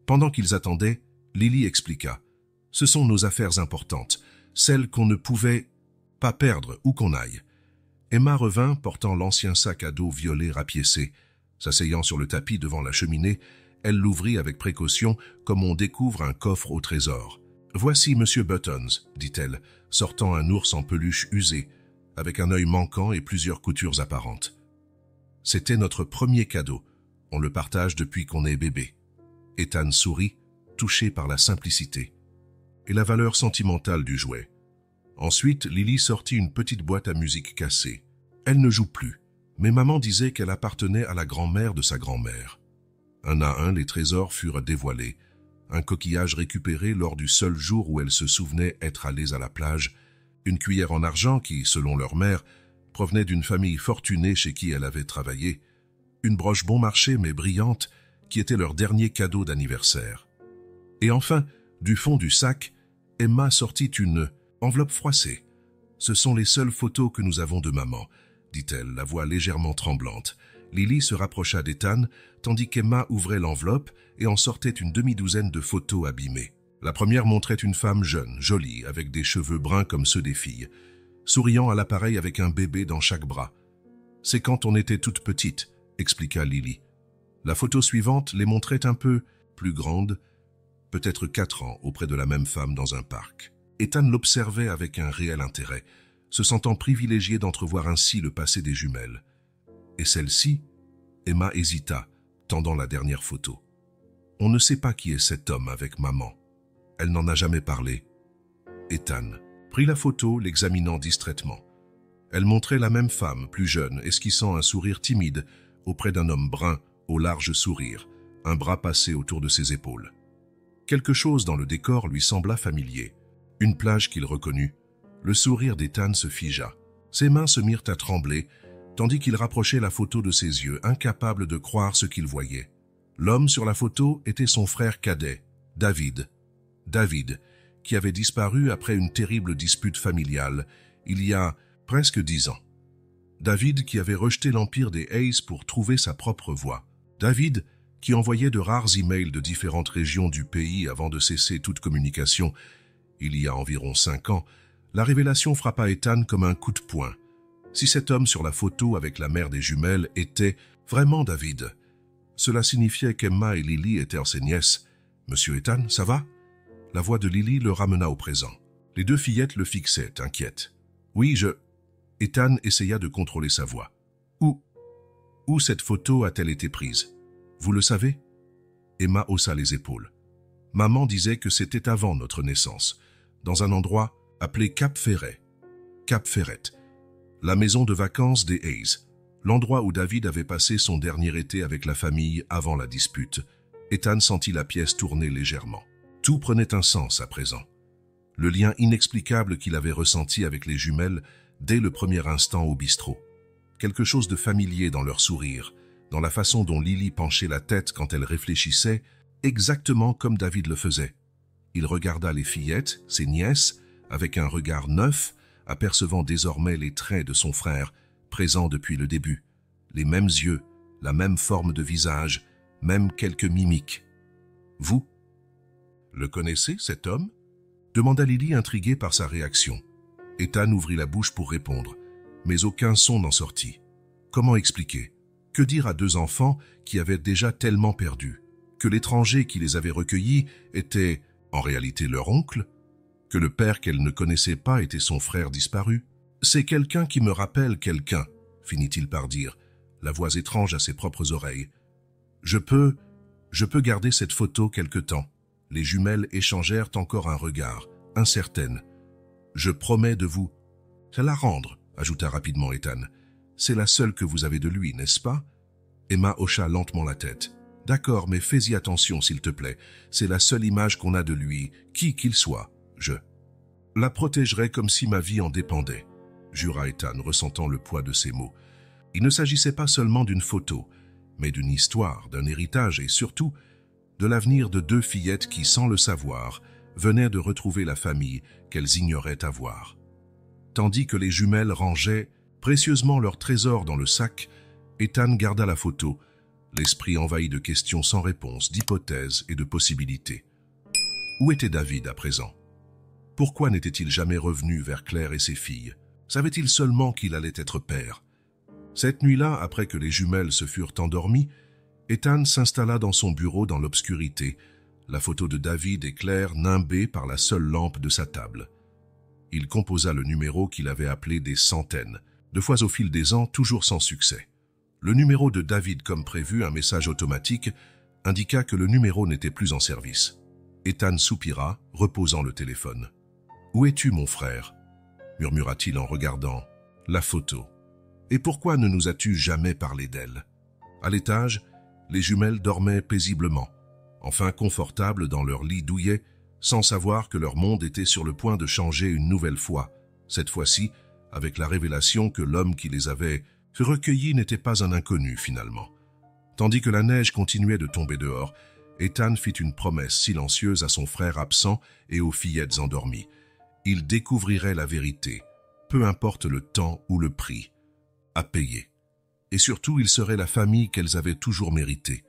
Pendant qu'ils attendaient, Lily expliqua. « Ce sont nos affaires importantes, celles qu'on ne pouvait pas perdre où qu'on aille. » Emma revint, portant l'ancien sac à dos violet rapiécé. S'asseyant sur le tapis devant la cheminée, elle l'ouvrit avec précaution comme on découvre un coffre au trésor. « Voici Monsieur Buttons, » dit-elle, sortant un ours en peluche usé, avec un œil manquant et plusieurs coutures apparentes. « C'était notre premier cadeau. On le partage depuis qu'on est bébé. » Ethan sourit, touché par la simplicité et la valeur sentimentale du jouet. Ensuite, Lily sortit une petite boîte à musique cassée. Elle ne joue plus, mais maman disait qu'elle appartenait à la grand-mère de sa grand-mère. Un à un, les trésors furent dévoilés. Un coquillage récupéré lors du seul jour où elle se souvenait être allée à la plage, une cuillère en argent qui, selon leur mère, provenait d'une famille fortunée chez qui elle avait travaillé, une broche bon marché mais brillante qui était leur dernier cadeau d'anniversaire. Et enfin, du fond du sac, Emma sortit une enveloppe froissée. « Ce sont les seules photos que nous avons de maman », dit-elle, la voix légèrement tremblante. Lily se rapprocha d'Ethan, tandis qu'Emma ouvrait l'enveloppe et en sortait une demi-douzaine de photos abîmées. La première montrait une femme jeune, jolie, avec des cheveux bruns comme ceux des filles, souriant à l'appareil avec un bébé dans chaque bras. « C'est quand on était toute petite », expliqua Lily. La photo suivante les montrait un peu plus grandes, peut-être 4 ans, auprès de la même femme dans un parc. Ethan l'observait avec un réel intérêt, se sentant privilégié d'entrevoir ainsi le passé des jumelles. Et celle-ci, Emma hésita, tendant la dernière photo. On ne sait pas qui est cet homme avec maman. Elle n'en a jamais parlé. Ethan prit la photo, l'examinant distraitement. Elle montrait la même femme, plus jeune, esquissant un sourire timide, auprès d'un homme brun, au large sourire, un bras passé autour de ses épaules. Quelque chose dans le décor lui sembla familier. Une plage qu'il reconnut. Le sourire d'Ethan se figea. Ses mains se mirent à trembler, tandis qu'il rapprochait la photo de ses yeux, incapable de croire ce qu'il voyait. L'homme sur la photo était son frère cadet, David. David, qui avait disparu après une terrible dispute familiale, il y a presque 10 ans. David qui avait rejeté l'empire des Hayes pour trouver sa propre voie. David qui envoyait de rares emails de différentes régions du pays avant de cesser toute communication. Il y a environ 5 ans, la révélation frappa Ethan comme un coup de poing. Si cet homme sur la photo avec la mère des jumelles était vraiment David, cela signifiait qu'Emma et Lily étaient ses nièces. « Monsieur Ethan, ça va ?» La voix de Lily le ramena au présent. Les deux fillettes le fixaient, inquiètes. « Oui, je... » Ethan essaya de contrôler sa voix. « Où cette photo a-t-elle été prise? Vous le savez ?» Emma haussa les épaules. « Maman disait que c'était avant notre naissance, dans un endroit appelé Cap Ferret. Cap Ferret, la maison de vacances des Hayes, l'endroit où David avait passé son dernier été avec la famille avant la dispute. » Ethan sentit la pièce tourner légèrement. Tout prenait un sens à présent. Le lien inexplicable qu'il avait ressenti avec les jumelles dès le premier instant au bistrot. Quelque chose de familier dans leur sourire, dans la façon dont Lily penchait la tête quand elle réfléchissait, exactement comme David le faisait. Il regarda les fillettes, ses nièces, avec un regard neuf, apercevant désormais les traits de son frère, présents depuis le début. Les mêmes yeux, la même forme de visage, même quelques mimiques. « Vous le connaissez, cet homme ?» demanda Lily, intriguée par sa réaction. Ethan ouvrit la bouche pour répondre, mais aucun son n'en sortit. Comment expliquer? Que dire à deux enfants qui avaient déjà tellement perdu? Que l'étranger qui les avait recueillis était en réalité leur oncle? Que le père qu'elle ne connaissait pas était son frère disparu? « C'est quelqu'un qui me rappelle quelqu'un », finit-il par dire, la voix étrange à ses propres oreilles. Je peux garder cette photo quelque temps. » Les jumelles échangèrent encore un regard, incertaine. « Je promets de vous. »« C'est la rendre », ajouta rapidement Ethan. « C'est la seule que vous avez de lui, n'est-ce pas ?» Emma hocha lentement la tête. « D'accord, mais fais-y attention, s'il te plaît. C'est la seule image qu'on a de lui, qui qu'il soit. Je la protégerai comme si ma vie en dépendait, » jura Ethan, ressentant le poids de ses mots. Il ne s'agissait pas seulement d'une photo, mais d'une histoire, d'un héritage et surtout de l'avenir de deux fillettes qui, sans le savoir, venaient de retrouver la famille qu'elles ignoraient avoir. Tandis que les jumelles rangeaient précieusement leur trésor dans le sac, Ethan garda la photo, l'esprit envahi de questions sans réponse, d'hypothèses et de possibilités. Où était David à présent? Pourquoi n'était-il jamais revenu vers Claire et ses filles? Savait-il seulement qu'il allait être père? Cette nuit-là, après que les jumelles se furent endormies, Ethan s'installa dans son bureau dans l'obscurité, la photo de David et Claire nimbée par la seule lampe de sa table. Il composa le numéro qu'il avait appelé des centaines, 2 fois au fil des ans, toujours sans succès. Le numéro de David, comme prévu, un message automatique, indiqua que le numéro n'était plus en service. Ethan soupira, reposant le téléphone. « Où es-tu, mon frère ?» murmura-t-il en regardant la photo. « Et pourquoi ne nous as-tu jamais parlé d'elle ?» À l'étage, les jumelles dormaient paisiblement, enfin confortables dans leur lit douillet, sans savoir que leur monde était sur le point de changer une nouvelle fois, cette fois-ci avec la révélation que l'homme qui les avait recueillis n'était pas un inconnu finalement. Tandis que la neige continuait de tomber dehors, Ethan fit une promesse silencieuse à son frère absent et aux fillettes endormies. Il découvrirait la vérité, peu importe le temps ou le prix, à payer. Et surtout, il serait la famille qu'elles avaient toujours méritée.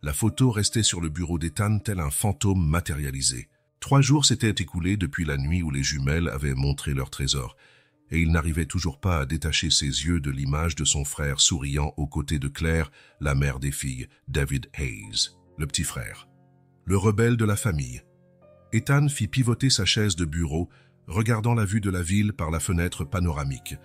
La photo restait sur le bureau d'Ethan tel un fantôme matérialisé. 3 jours s'étaient écoulés depuis la nuit où les jumelles avaient montré leur trésor, et il n'arrivait toujours pas à détacher ses yeux de l'image de son frère souriant aux côtés de Claire, la mère des filles, David Hayes, le petit frère, le rebelle de la famille. Ethan fit pivoter sa chaise de bureau, regardant la vue de la ville par la fenêtre panoramique.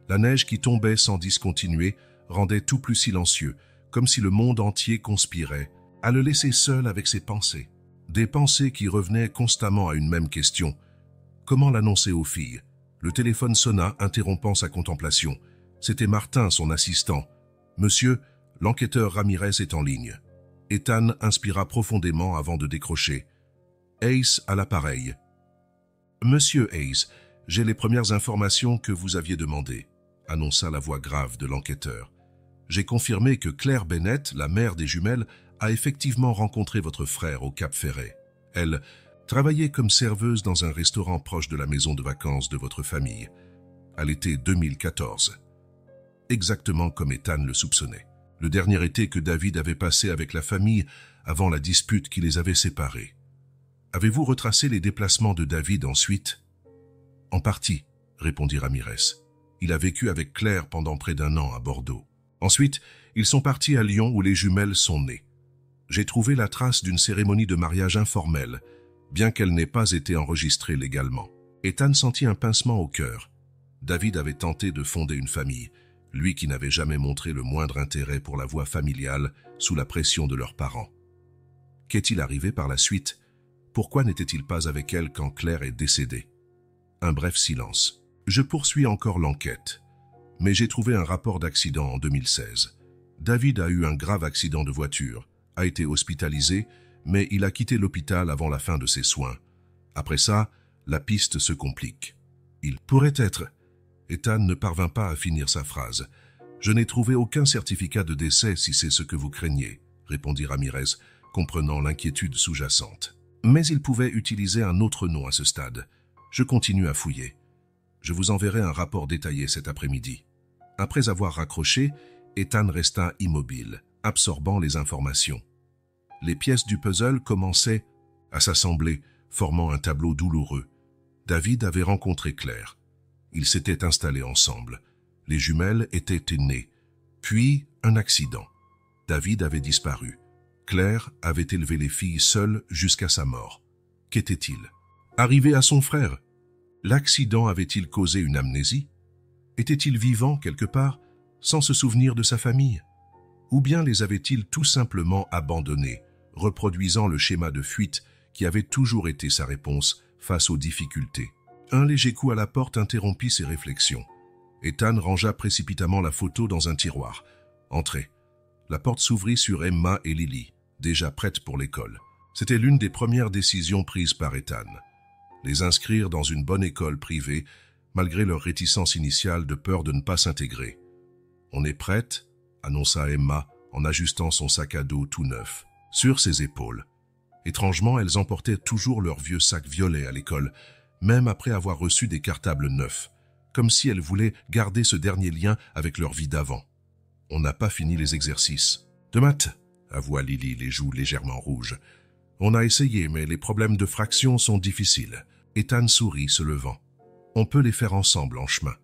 La neige qui tombait sans discontinuer rendait tout plus silencieux, comme si le monde entier conspirait à le laisser seul avec ses pensées. Des pensées qui revenaient constamment à une même question. Comment l'annoncer aux filles? Le téléphone sonna, interrompant sa contemplation. C'était Martin, son assistant. « Monsieur, l'enquêteur Ramirez est en ligne. » Ethan inspira profondément avant de décrocher. Ace à l'appareil. « Monsieur Ace, j'ai les premières informations que vous aviez demandées, » annonça la voix grave de l'enquêteur. « J'ai confirmé que Claire Bennett, la mère des jumelles, a effectivement rencontré votre frère au Cap Ferret. Elle travaillait comme serveuse dans un restaurant proche de la maison de vacances de votre famille, à l'été 2014. Exactement comme Ethan le soupçonnait. Le dernier été que David avait passé avec la famille avant la dispute qui les avait séparés. Avez-vous retracé les déplacements de David ensuite? En partie, répondit Ramirez. Il a vécu avec Claire pendant près d'1 an à Bordeaux. Ensuite, ils sont partis à Lyon où les jumelles sont nées. J'ai trouvé la trace d'une cérémonie de mariage informelle, bien qu'elle n'ait pas été enregistrée légalement. Ethan sentit un pincement au cœur. David avait tenté de fonder une famille, lui qui n'avait jamais montré le moindre intérêt pour la voie familiale sous la pression de leurs parents. Qu'est-il arrivé par la suite? Pourquoi n'était-il pas avec elle quand Claire est décédée? Un bref silence. Je poursuis encore l'enquête, mais j'ai trouvé un rapport d'accident en 2016. David a eu un grave accident de voiture, a été hospitalisé, mais il a quitté l'hôpital avant la fin de ses soins. Après ça, la piste se complique. Il pourrait être... Ethan ne parvint pas à finir sa phrase. « Je n'ai trouvé aucun certificat de décès si c'est ce que vous craignez, » répondit Ramirez, comprenant l'inquiétude sous-jacente. Mais il pouvait utiliser un autre nom à ce stade. Je continue à fouiller. Je vous enverrai un rapport détaillé cet après-midi. Après avoir raccroché, Ethan resta immobile, absorbant les informations. Les pièces du puzzle commençaient à s'assembler, formant un tableau douloureux. David avait rencontré Claire. Ils s'étaient installés ensemble. Les jumelles étaient nées. Puis, un accident. David avait disparu. Claire avait élevé les filles seules jusqu'à sa mort. Qu'était-il? Arrivé à son frère? L'accident avait-il causé une amnésie? Était-il vivant quelque part, sans se souvenir de sa famille? Ou bien les avait-il tout simplement abandonnés, reproduisant le schéma de fuite qui avait toujours été sa réponse face aux difficultés? Un léger coup à la porte interrompit ses réflexions. Ethan rangea précipitamment la photo dans un tiroir. Entrée. La porte s'ouvrit sur Emma et Lily, déjà prêtes pour l'école. C'était l'une des premières décisions prises par Ethan. Les inscrire dans une bonne école privée, malgré leur réticence initiale de peur de ne pas s'intégrer. « On est prête ?» annonça Emma en ajustant son sac à dos tout neuf. Sur ses épaules. Étrangement, elles emportaient toujours leur vieux sac violet à l'école, même après avoir reçu des cartables neufs, comme si elles voulaient garder ce dernier lien avec leur vie d'avant. « On n'a pas fini les exercices. »« De maths » avoua Lily, les joues légèrement rouges. « On a essayé, mais les problèmes de fraction sont difficiles. » Ethan sourit, se levant. « On peut les faire ensemble en chemin.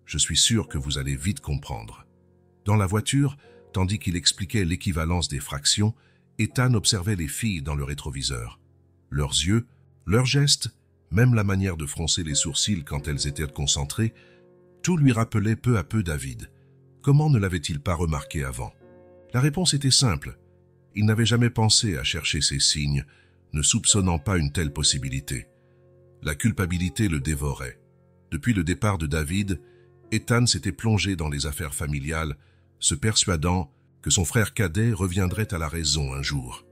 Je suis sûr que vous allez vite comprendre. » Dans la voiture, tandis qu'il expliquait l'équivalence des fractions, Ethan observait les filles dans le rétroviseur. Leurs yeux, leurs gestes, même la manière de froncer les sourcils quand elles étaient concentrées, tout lui rappelait peu à peu David. Comment ne l'avait-il pas remarqué avant? La réponse était simple. Il n'avait jamais pensé à chercher ces signes, ne soupçonnant pas une telle possibilité. La culpabilité le dévorait. Depuis le départ de David, Ethan s'était plongé dans les affaires familiales, se persuadant que son frère cadet reviendrait à la raison un jour.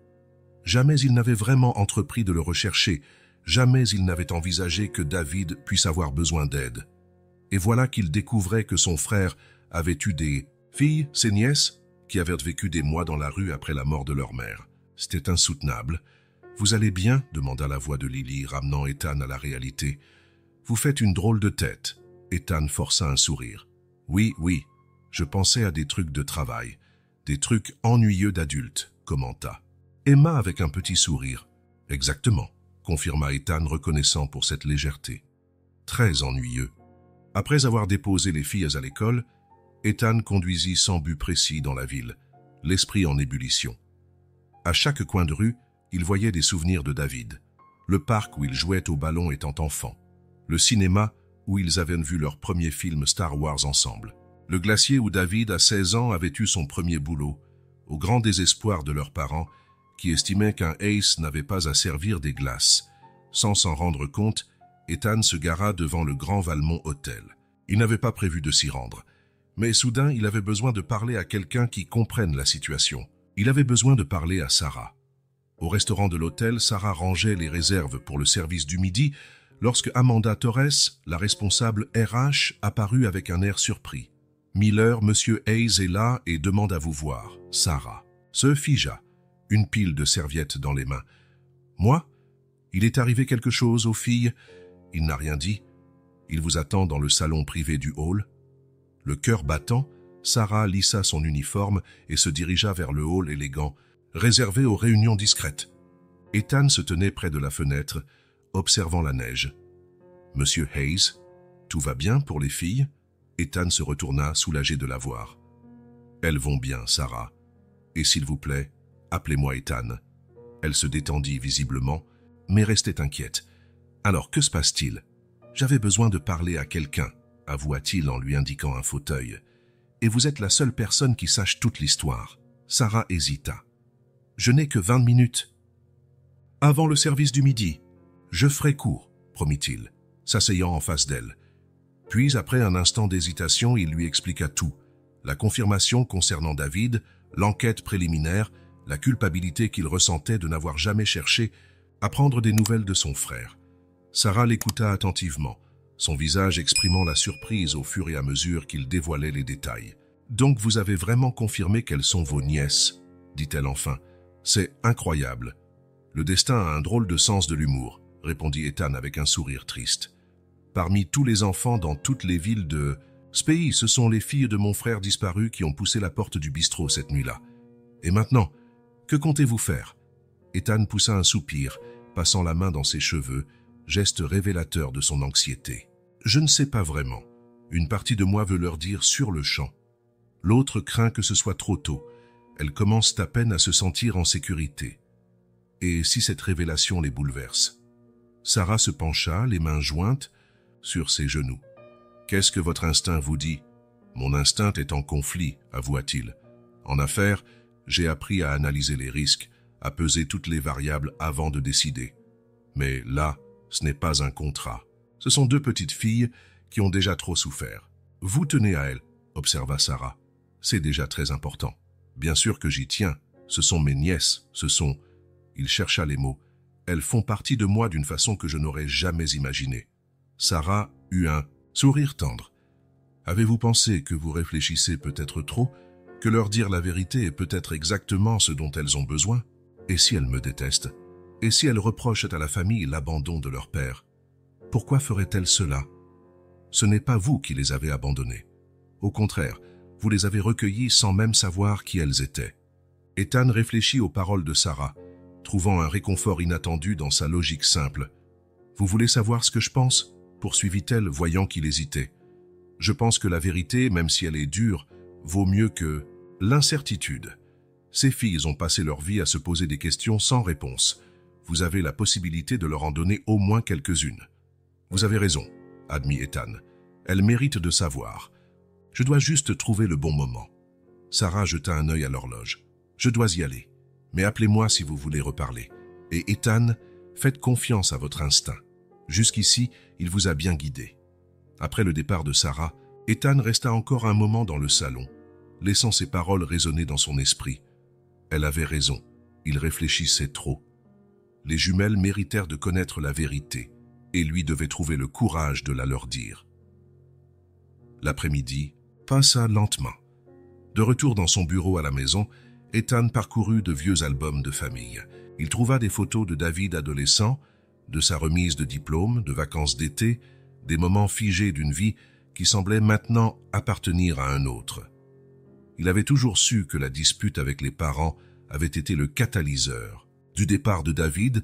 Jamais il n'avait vraiment entrepris de le rechercher, jamais il n'avait envisagé que David puisse avoir besoin d'aide. Et voilà qu'il découvrait que son frère avait eu des filles, ses nièces, qui avaient vécu des mois dans la rue après la mort de leur mère. C'était insoutenable. « Vous allez bien ?» demanda la voix de Lily, ramenant Ethan à la réalité. « Vous faites une drôle de tête. » Ethan força un sourire. « Oui, oui, je pensais à des trucs de travail, des trucs ennuyeux d'adultes, » commenta. Emma avec un petit sourire. « Exactement, » confirma Ethan, reconnaissant pour cette légèreté. « Très ennuyeux. » Après avoir déposé les filles à l'école, Ethan conduisit sans but précis dans la ville, l'esprit en ébullition. À chaque coin de rue, il voyait des souvenirs de David. Le parc où il jouait au ballon étant enfant. Le cinéma où ils avaient vu leur premier film Star Wars ensemble. Le glacier où David, à 16 ans, avait eu son premier boulot, au grand désespoir de leurs parents, qui estimaient qu'un Ace n'avait pas à servir des glaces. Sans s'en rendre compte, Ethan se gara devant le Grand Valmont Hotel. Il n'avait pas prévu de s'y rendre. Mais soudain, il avait besoin de parler à quelqu'un qui comprenne la situation. Il avait besoin de parler à Sarah. Au restaurant de l'hôtel, Sarah rangeait les réserves pour le service du midi lorsque Amanda Torres, la responsable RH, apparut avec un air surpris. « Miller, Monsieur Hayes est là et demande à vous voir. Sarah » se figea, une pile de serviettes dans les mains. « Moi? Il est arrivé quelque chose aux filles ?» Il n'a rien dit. Il vous attend dans le salon privé du hall. Le cœur battant, Sarah lissa son uniforme et se dirigea vers le hall élégant, réservé aux réunions discrètes. Ethan se tenait près de la fenêtre, observant la neige. « Monsieur Hayes, tout va bien pour les filles ?» Ethan se retourna, soulagé de la voir. « Elles vont bien, Sarah. Et s'il vous plaît, appelez-moi Ethan. » Elle se détendit visiblement, mais restait inquiète. « Alors, que se passe-t-il ? J'avais besoin de parler à quelqu'un, avoua-t-il en lui indiquant un fauteuil. Et vous êtes la seule personne qui sache toute l'histoire. » Sarah hésita. « Je n'ai que 20 minutes. »« Avant le service du midi. Je ferai court, promit-il, s'asseyant en face d'elle. Puis, après un instant d'hésitation, il lui expliqua tout. La confirmation concernant David, l'enquête préliminaire, la culpabilité qu'il ressentait de n'avoir jamais cherché à prendre des nouvelles de son frère. Sarah l'écouta attentivement, son visage exprimant la surprise au fur et à mesure qu'il dévoilait les détails. « Donc vous avez vraiment confirmé qu'elles sont vos nièces ?» dit-elle enfin. « C'est incroyable. »« Le destin a un drôle de sens de l'humour, » répondit Ethan avec un sourire triste. « Parmi tous les enfants dans toutes les villes de ce pays, ce sont les filles de mon frère disparu qui ont poussé la porte du bistrot cette nuit-là. Et maintenant, que comptez-vous faire ?» Ethan poussa un soupir, passant la main dans ses cheveux, geste révélateur de son anxiété. « Je ne sais pas vraiment. Une partie de moi veut leur dire sur le champ. L'autre craint que ce soit trop tôt. Elles commencent à peine à se sentir en sécurité. Et si cette révélation les bouleverse ?» Sarah se pencha, les mains jointes, sur ses genoux. « Qu'est-ce que votre instinct vous dit ?»« Mon instinct est en conflit, avoua-t-il. En affaires, j'ai appris à analyser les risques, à peser toutes les variables avant de décider. Mais là, ce n'est pas un contrat. Ce sont deux petites filles qui ont déjà trop souffert. Vous tenez à elles, observa Sarah. C'est déjà très important. Bien sûr que j'y tiens. Ce sont mes nièces, ce sont... Il chercha les mots. Elles font partie de moi d'une façon que je n'aurais jamais imaginée. Sarah eut un sourire tendre. Avez-vous pensé que vous réfléchissez peut-être trop, que leur dire la vérité est peut-être exactement ce dont elles ont besoin? Et si elles me détestent? Et si elles reprochent à la famille l'abandon de leur père? Pourquoi ferait-elle cela? Ce n'est pas vous qui les avez abandonnées. Au contraire, vous les avez recueillies sans même savoir qui elles étaient. Ethan réfléchit aux paroles de Sarah, trouvant un réconfort inattendu dans sa logique simple. « Vous voulez savoir ce que je pense ?» poursuivit-elle, voyant qu'il hésitait. « Je pense que la vérité, même si elle est dure, vaut mieux que l'incertitude. Ces filles ont passé leur vie à se poser des questions sans réponse. Vous avez la possibilité de leur en donner au moins quelques-unes. » « Vous avez raison, » admit Ethan. « Elles méritent de savoir. Je dois juste trouver le bon moment. » Sarah jeta un œil à l'horloge. « Je dois y aller. Mais appelez-moi si vous voulez reparler. Et Ethan, faites confiance à votre instinct. Jusqu'ici, il vous a bien guidé. » Après le départ de Sarah, Ethan resta encore un moment dans le salon, laissant ses paroles résonner dans son esprit. Elle avait raison. Il réfléchissait trop. Les jumelles méritèrent de connaître la vérité, et lui devait trouver le courage de la leur dire. L'après-midi passa lentement. De retour dans son bureau à la maison, Ethan parcourut de vieux albums de famille. Il trouva des photos de David adolescent, de sa remise de diplôme, de vacances d'été, des moments figés d'une vie qui semblait maintenant appartenir à un autre. Il avait toujours su que la dispute avec les parents avait été le catalyseur du départ de David,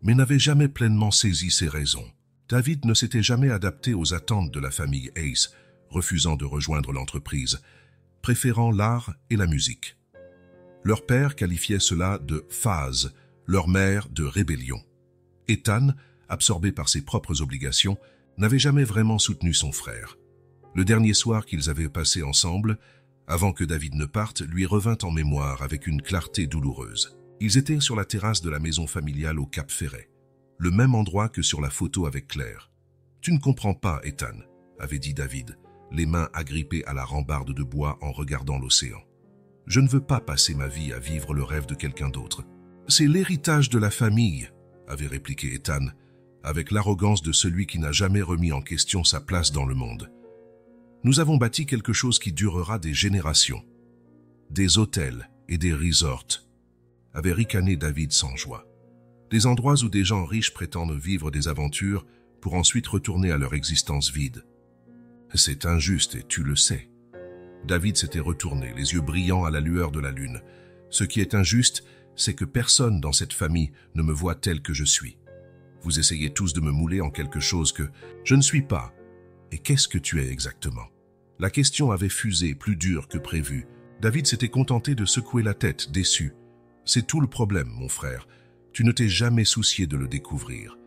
mais n'avait jamais pleinement saisi ses raisons. David ne s'était jamais adapté aux attentes de la famille Hayes, refusant de rejoindre l'entreprise, préférant l'art et la musique. Leur père qualifiait cela de phase, leur mère de rébellion. Ethan, absorbé par ses propres obligations, n'avait jamais vraiment soutenu son frère. Le dernier soir qu'ils avaient passé ensemble, avant que David ne parte, lui revint en mémoire avec une clarté douloureuse. Ils étaient sur la terrasse de la maison familiale au Cap Ferret, le même endroit que sur la photo avec Claire. Tu ne comprends pas, Ethan, avait dit David, les mains agrippées à la rambarde de bois en regardant l'océan. Je ne veux pas passer ma vie à vivre le rêve de quelqu'un d'autre. C'est l'héritage de la famille, avait répliqué Ethan, avec l'arrogance de celui qui n'a jamais remis en question sa place dans le monde. Nous avons bâti quelque chose qui durera des générations. Des hôtels et des resorts, avait ricané David sans joie. Des endroits où des gens riches prétendent vivre des aventures pour ensuite retourner à leur existence vide. C'est injuste et tu le sais. David s'était retourné, les yeux brillants à la lueur de la lune. Ce qui est injuste, c'est que personne dans cette famille ne me voit tel que je suis. Vous essayez tous de me mouler en quelque chose que je ne suis pas. Et qu'est-ce que tu es exactement? La question avait fusé, plus dure que prévu. David s'était contenté de secouer la tête, déçu. C'est tout le problème, mon frère. Tu ne t'es jamais soucié de le découvrir.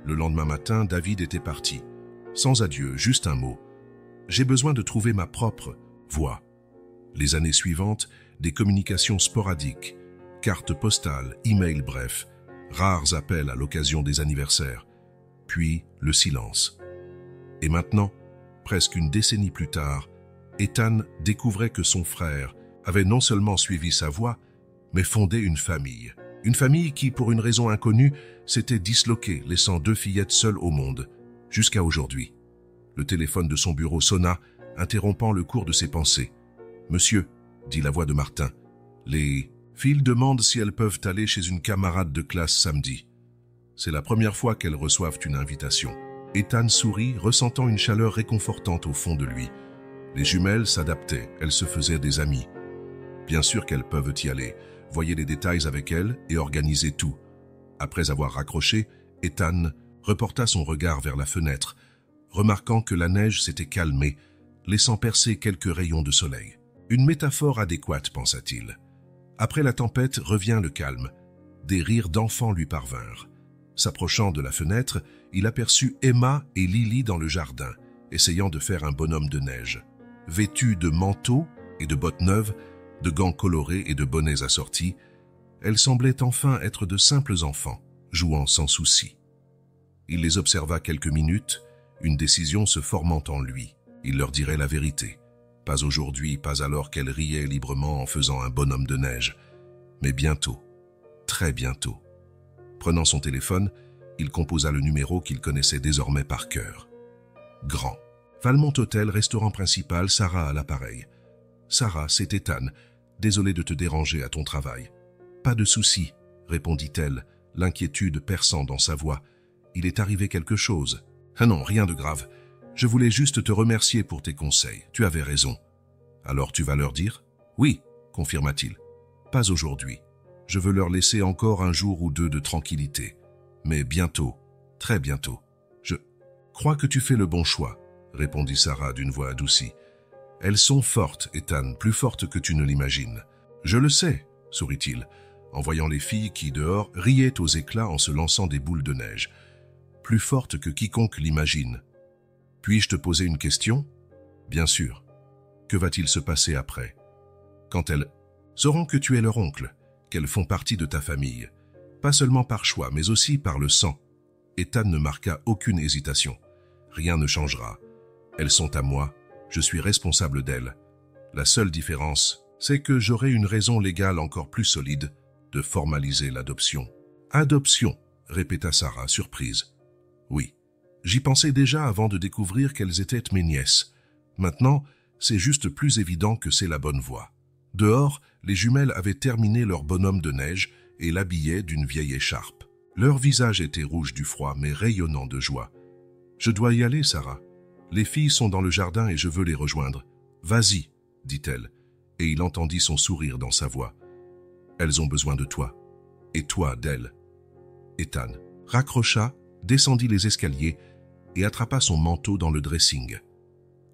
Le lendemain matin, David était parti. Sans adieu, juste un mot. J'ai besoin de trouver ma propre voie. Les années suivantes, des communications sporadiques, cartes postales, emails, bref, rares appels à l'occasion des anniversaires. Puis, le silence. Et maintenant, presque une décennie plus tard, Ethan découvrait que son frère avait non seulement suivi sa voie, mais fondé une famille. Une famille qui, pour une raison inconnue, s'était disloquée, laissant 2 fillettes seules au monde, jusqu'à aujourd'hui. Le téléphone de son bureau sonna, interrompant le cours de ses pensées. « Monsieur, » dit la voix de Martin, « les filles demandent si elles peuvent aller chez une camarade de classe samedi. C'est la première fois qu'elles reçoivent une invitation. » Ethan sourit, ressentant une chaleur réconfortante au fond de lui. Les jumelles s'adaptaient, elles se faisaient des amies. Bien sûr qu'elles peuvent y aller. Voyez les détails avec elles et organisez tout. Après avoir raccroché, Ethan reporta son regard vers la fenêtre, remarquant que la neige s'était calmée, laissant percer quelques rayons de soleil. Une métaphore adéquate, pensa-t-il. Après la tempête revient le calme. Des rires d'enfants lui parvinrent. S'approchant de la fenêtre, il aperçut Emma et Lily dans le jardin, essayant de faire un bonhomme de neige. Vêtues de manteaux et de bottes neuves, de gants colorés et de bonnets assortis, elles semblaient enfin être de simples enfants, jouant sans souci. Il les observa quelques minutes, une décision se formant en lui. Il leur dirait la vérité. Pas aujourd'hui, pas alors qu'elles riaient librement en faisant un bonhomme de neige, mais bientôt, très bientôt. Prenant son téléphone, il composa le numéro qu'il connaissait désormais par cœur. Grand. Valmont Hotel, restaurant principal, Sarah à l'appareil. Sarah, c'est Ethan. Désolé de te déranger à ton travail. Pas de souci, répondit-elle, l'inquiétude perçant dans sa voix. Il est arrivé quelque chose. Ah non, rien de grave. Je voulais juste te remercier pour tes conseils. Tu avais raison. Alors tu vas leur dire? Oui, confirma-t-il. Pas aujourd'hui. Je veux leur laisser encore un jour ou 2 de tranquillité. Mais bientôt, très bientôt. Je crois que tu fais le bon choix, répondit Sarah d'une voix adoucie. Elles sont fortes, Ethan, plus fortes que tu ne l'imagines. Je le sais, sourit-il, en voyant les filles qui, dehors, riaient aux éclats en se lançant des boules de neige. Plus fortes que quiconque l'imagine. Puis-je te poser une question? Bien sûr. Que va-t-il se passer après? Quand elles sauront que tu es leur oncle, qu'elles font partie de ta famille, pas seulement par choix, mais aussi par le sang. Ethan ne marqua aucune hésitation. Rien ne changera. Elles sont à moi, je suis responsable d'elles. La seule différence, c'est que j'aurai une raison légale encore plus solide de formaliser l'adoption. Adoption, répéta Sarah, surprise. Oui, j'y pensais déjà avant de découvrir qu'elles étaient mes nièces. Maintenant, c'est juste plus évident que c'est la bonne voie. Dehors, les jumelles avaient terminé leur bonhomme de neige et l'habillaient d'une vieille écharpe. Leur visage était rouge du froid, mais rayonnant de joie. « Je dois y aller, Sarah. Les filles sont dans le jardin et je veux les rejoindre. Vas-y, dit-elle, et il entendit son sourire dans sa voix. Elles ont besoin de toi, et toi d'elles. Ethan raccrocha, descendit les escaliers et attrapa son manteau dans le dressing.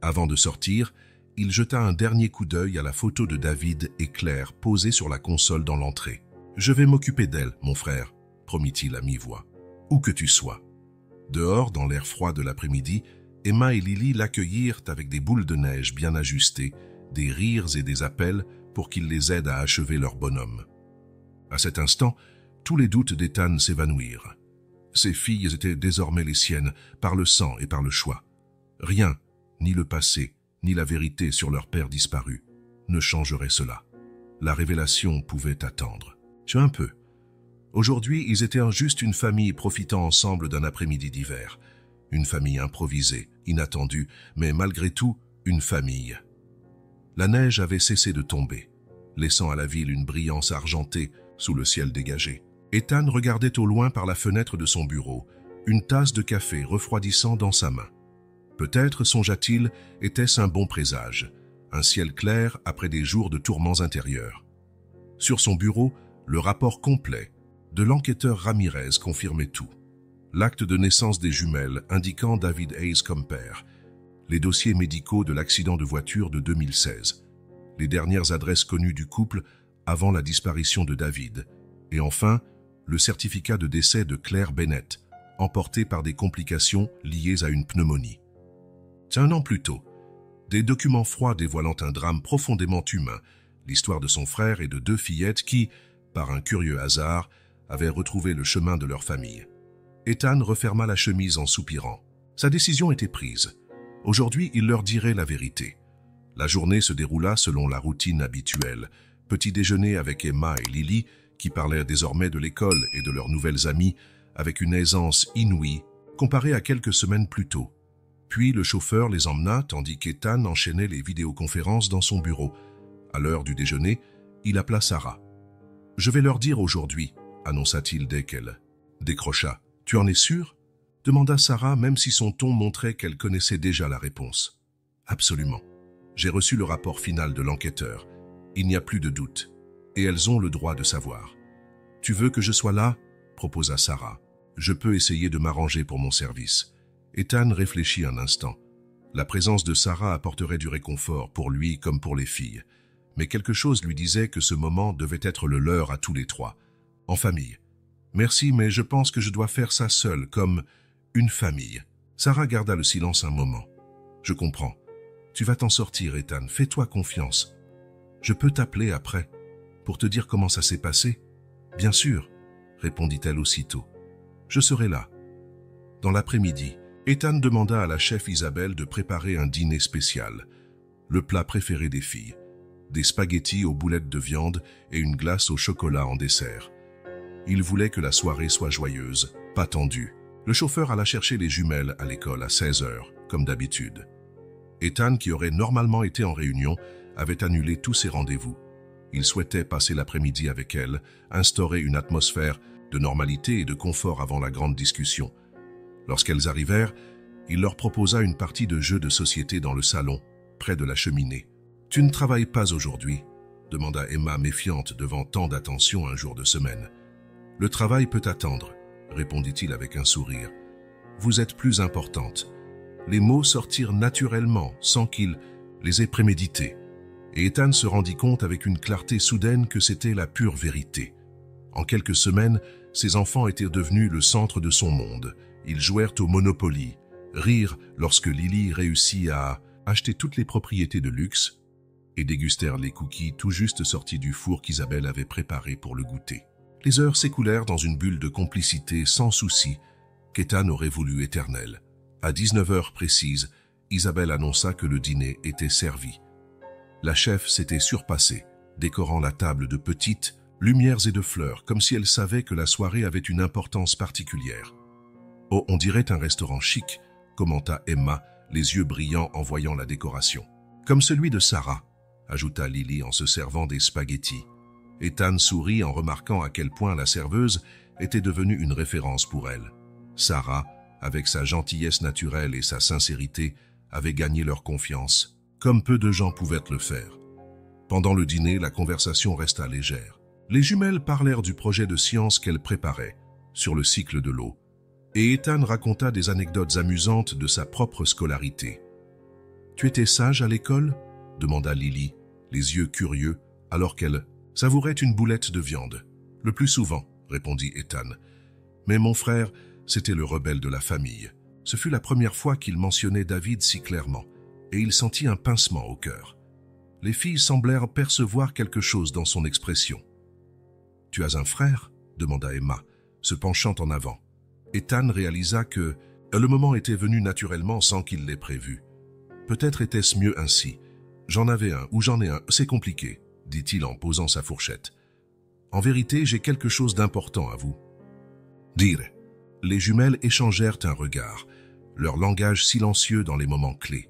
Avant de sortir, il jeta un dernier coup d'œil à la photo de David et Claire posée sur la console dans l'entrée. « Je vais m'occuper d'elle, mon frère, » promit-il à mi-voix. « Où que tu sois. » Dehors, dans l'air froid de l'après-midi, Emma et Lily l'accueillirent avec des boules de neige bien ajustées, des rires et des appels pour qu'il les aide à achever leur bonhomme. À cet instant, tous les doutes d'Ethan s'évanouirent. Ces filles étaient désormais les siennes, par le sang et par le choix. Rien, ni le passé, ni la vérité sur leur père disparu, ne changerait cela. La révélation pouvait attendre. Un peu. Aujourd'hui, ils étaient juste une famille profitant ensemble d'un après-midi d'hiver. Une famille improvisée, inattendue, mais malgré tout, une famille. La neige avait cessé de tomber, laissant à la ville une brillance argentée sous le ciel dégagé. Ethan regardait au loin par la fenêtre de son bureau, une tasse de café refroidissant dans sa main. Peut-être, songea-t-il, était-ce un bon présage, un ciel clair après des jours de tourments intérieurs. Sur son bureau, le rapport complet de l'enquêteur Ramirez confirmait tout. L'acte de naissance des jumelles indiquant David Hayes comme père, les dossiers médicaux de l'accident de voiture de 2016, les dernières adresses connues du couple avant la disparition de David, et enfin, le certificat de décès de Claire Bennett, emporté par des complications liées à une pneumonie. 1 an plus tôt, des documents froids dévoilant un drame profondément humain, l'histoire de son frère et de 2 fillettes qui, par un curieux hasard, avaient retrouvé le chemin de leur famille. Ethan referma la chemise en soupirant. Sa décision était prise. Aujourd'hui, il leur dirait la vérité. La journée se déroula selon la routine habituelle. Petit déjeuner avec Emma et Lily, qui parlaient désormais de l'école et de leurs nouvelles amies, avec une aisance inouïe, comparée à quelques semaines plus tôt. Puis le chauffeur les emmena, tandis qu'Ethan enchaînait les vidéoconférences dans son bureau. À l'heure du déjeuner, il appela Sarah. « Je vais leur dire aujourd'hui », annonça-t-il dès qu'elle décrocha. « Tu en es sûr ?» demanda Sarah, même si son ton montrait qu'elle connaissait déjà la réponse. « Absolument. J'ai reçu le rapport final de l'enquêteur. Il n'y a plus de doute. Et elles ont le droit de savoir. »« Tu veux que je sois là ?» proposa Sarah. « Je peux essayer de m'arranger pour mon service. » Ethan réfléchit un instant. La présence de Sarah apporterait du réconfort pour lui comme pour les filles. Mais quelque chose lui disait que ce moment devait être le leur à tous les trois, en famille. « Merci, mais je pense que je dois faire ça seule, comme une famille. » Sarah garda le silence un moment. « Je comprends. Tu vas t'en sortir, Ethan. Fais-toi confiance. Je peux t'appeler après, pour te dire comment ça s'est passé. »« Bien sûr, » répondit-elle aussitôt. « Je serai là. » Dans l'après-midi, Ethan demanda à la chef Isabelle de préparer un dîner spécial, le plat préféré des filles, des spaghettis aux boulettes de viande et une glace au chocolat en dessert. Il voulait que la soirée soit joyeuse, pas tendue. Le chauffeur alla chercher les jumelles à l'école à 16 h, comme d'habitude. Ethan, qui aurait normalement été en réunion, avait annulé tous ses rendez-vous. Il souhaitait passer l'après-midi avec elles, instaurer une atmosphère de normalité et de confort avant la grande discussion. Lorsqu'elles arrivèrent, il leur proposa une partie de jeux de société dans le salon, près de la cheminée. « Tu ne travailles pas aujourd'hui ?» demanda Emma méfiante devant tant d'attention un jour de semaine. « Le travail peut attendre », répondit-il avec un sourire. « Vous êtes plus importante. » Les mots sortirent naturellement, sans qu'il les ait prémédités. Et Ethan se rendit compte avec une clarté soudaine que c'était la pure vérité. En quelques semaines, ses enfants étaient devenus le centre de son monde. Ils jouèrent au Monopoly, rirent lorsque Lily réussit à acheter toutes les propriétés de luxe et dégustèrent les cookies tout juste sortis du four qu'Isabelle avait préparé pour le goûter. Les heures s'écoulèrent dans une bulle de complicité sans souci qu'Ethan aurait voulu éternelle. À 19 h précises, Isabelle annonça que le dîner était servi. La chef s'était surpassée, décorant la table de petites lumières et de fleurs, comme si elle savait que la soirée avait une importance particulière. « Oh, on dirait un restaurant chic », commenta Emma, les yeux brillants en voyant la décoration. « Comme celui de Sarah », ajouta Lily en se servant des spaghettis. Ethan sourit en remarquant à quel point la serveuse était devenue une référence pour elle. Sarah, avec sa gentillesse naturelle et sa sincérité, avait gagné leur confiance, comme peu de gens pouvaient le faire. Pendant le dîner, la conversation resta légère. Les jumelles parlèrent du projet de science qu'elles préparaient, sur le cycle de l'eau, et Ethan raconta des anecdotes amusantes de sa propre scolarité. « Tu étais sage à l'école ?» demanda Lily, les yeux curieux, alors qu'elle savourait une boulette de viande. « Le plus souvent, » répondit Ethan. « Mais mon frère, c'était le rebelle de la famille. Ce fut la première fois qu'il mentionnait David si clairement, et il sentit un pincement au cœur. Les filles semblèrent percevoir quelque chose dans son expression. « Tu as un frère ?» demanda Emma, se penchant en avant. Ethan réalisa que le moment était venu naturellement sans qu'il l'ait prévu. Peut-être était-ce mieux ainsi. J'en avais un ou j'en ai un, c'est compliqué, dit-il en posant sa fourchette. En vérité, j'ai quelque chose d'important à vous dire. Les jumelles échangèrent un regard, leur langage silencieux dans les moments clés.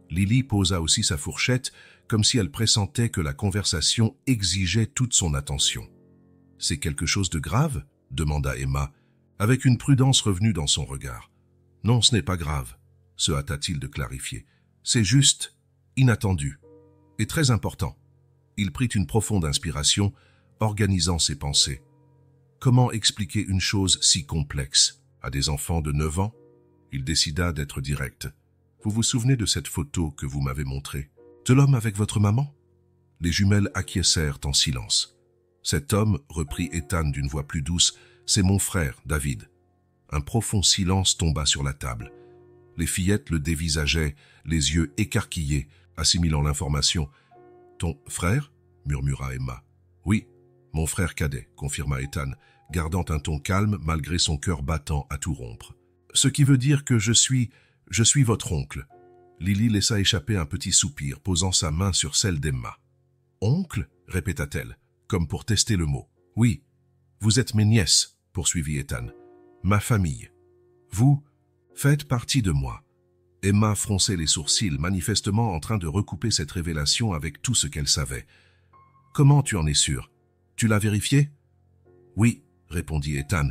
Lily posa aussi sa fourchette, comme si elle pressentait que la conversation exigeait toute son attention. « C'est quelque chose de grave ?» demanda Emma, avec une prudence revenue dans son regard. « Non, ce n'est pas grave, » se hâta-t-il de clarifier. « C'est juste, inattendu, et très important. » Il prit une profonde inspiration, organisant ses pensées. Comment expliquer une chose si complexe à des enfants de 9 ans? Il décida d'être direct. « Vous vous souvenez de cette photo que vous m'avez montrée? De l'homme avec votre maman ?» Les jumelles acquiescèrent en silence. « Cet homme, reprit Ethan d'une voix plus douce, c'est mon frère, David. » Un profond silence tomba sur la table. Les fillettes le dévisageaient, les yeux écarquillés, assimilant l'information. « Ton frère ?» murmura Emma. « Oui, mon frère cadet, » confirma Ethan, gardant un ton calme malgré son cœur battant à tout rompre. « Ce qui veut dire que je suis votre oncle. » Lily laissa échapper un petit soupir, posant sa main sur celle d'Emma. « Oncle ?» répéta-t-elle, comme pour tester le mot. « Oui, vous êtes mes nièces, » poursuivit Ethan. « Ma famille. Vous faites partie de moi. » Emma fronçait les sourcils, manifestement en train de recouper cette révélation avec tout ce qu'elle savait. « Comment tu en es sûr? Tu l'as vérifié? » « Oui, » répondit Ethan,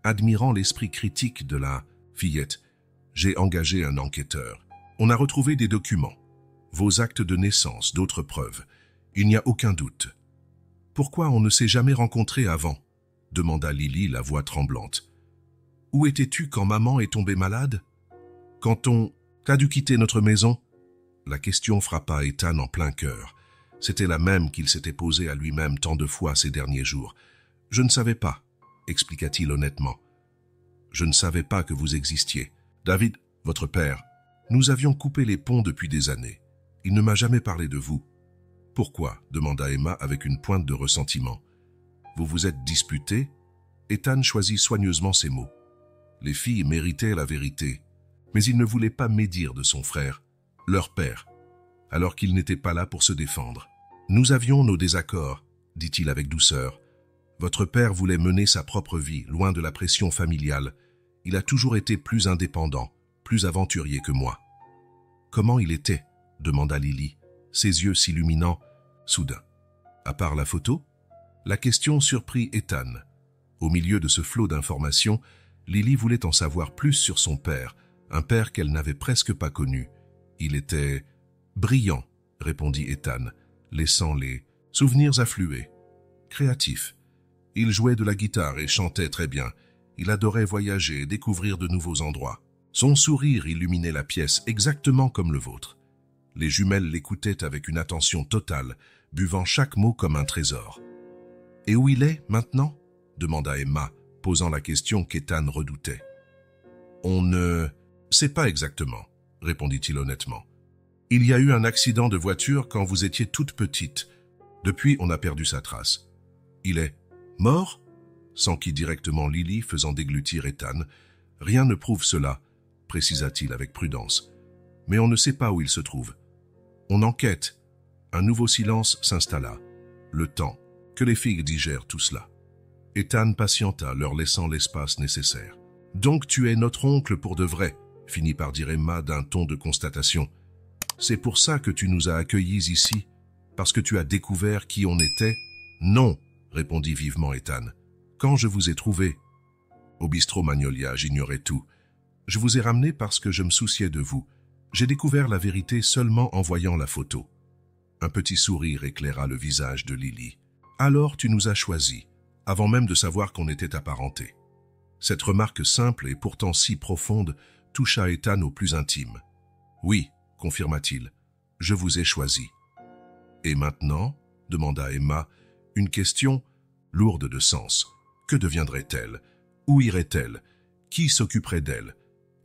admirant l'esprit critique de la fillette. « J'ai engagé un enquêteur. On a retrouvé des documents, vos actes de naissance, d'autres preuves. Il n'y a aucun doute. »« Pourquoi on ne s'est jamais rencontrés avant ?» demanda Lily, la voix tremblante. « Où étais-tu quand maman est tombée malade? Quand t'as dû quitter notre maison ?» La question frappa Ethan en plein cœur. C'était la même qu'il s'était posée à lui-même tant de fois ces derniers jours. « Je ne savais pas, » expliqua-t-il honnêtement. « Je ne savais pas que vous existiez. David, votre père, nous avions coupé les ponts depuis des années. Il ne m'a jamais parlé de vous. »« Pourquoi ?» demanda Emma avec une pointe de ressentiment. « Vous vous êtes disputés ?» Ethan choisit soigneusement ses mots. Les filles méritaient la vérité, mais il ne voulait pas médire de son frère, leur père, alors qu'il n'était pas là pour se défendre. « Nous avions nos désaccords, » dit-il avec douceur. « Votre père voulait mener sa propre vie, loin de la pression familiale. Il a toujours été plus indépendant, plus aventurier que moi. »« Comment il était ?» demanda Lily, ses yeux s'illuminant soudain. « À part la photo ?» La question surprit Ethan. Au milieu de ce flot d'informations, Lily voulait en savoir plus sur son père, un père qu'elle n'avait presque pas connu. Il était brillant, répondit Ethan, laissant les souvenirs affluer. Créatif. Il jouait de la guitare et chantait très bien. Il adorait voyager et découvrir de nouveaux endroits. Son sourire illuminait la pièce exactement comme le vôtre. Les jumelles l'écoutaient avec une attention totale, buvant chaque mot comme un trésor. « Et où il est maintenant ?» demanda Emma, posant la question qu'Ethan redoutait. « On ne sait pas exactement, » répondit-il honnêtement. « Il y a eu un accident de voiture quand vous étiez toute petite. Depuis, on a perdu sa trace. Il est mort ?» s'enquit directement Lily, faisant déglutir Ethan. « Rien ne prouve cela, » précisa-t-il avec prudence. « Mais on ne sait pas où il se trouve. On enquête. » Un nouveau silence s'installa. Le temps que les filles digèrent tout cela. Ethan patienta, leur laissant l'espace nécessaire. « Donc tu es notre oncle pour de vrai », finit par dire Emma d'un ton de constatation. « C'est pour ça que tu nous as accueillis ici, parce que tu as découvert qui on était ?»« Non », répondit vivement Ethan. « Quand je vous ai trouvé ?»« Au bistrot Magnolia, j'ignorais tout. Je vous ai ramené parce que je me souciais de vous. J'ai découvert la vérité seulement en voyant la photo. » Un petit sourire éclaira le visage de Lily. « Alors tu nous as choisis, avant même de savoir qu'on était apparentés. » Cette remarque simple et pourtant si profonde toucha Ethan au plus intime. « Oui, » confirma-t-il, « je vous ai choisi. »« Et maintenant ?» demanda Emma, une question lourde de sens. Que deviendrait-elle? Où irait-elle? Qui s'occuperait d'elle?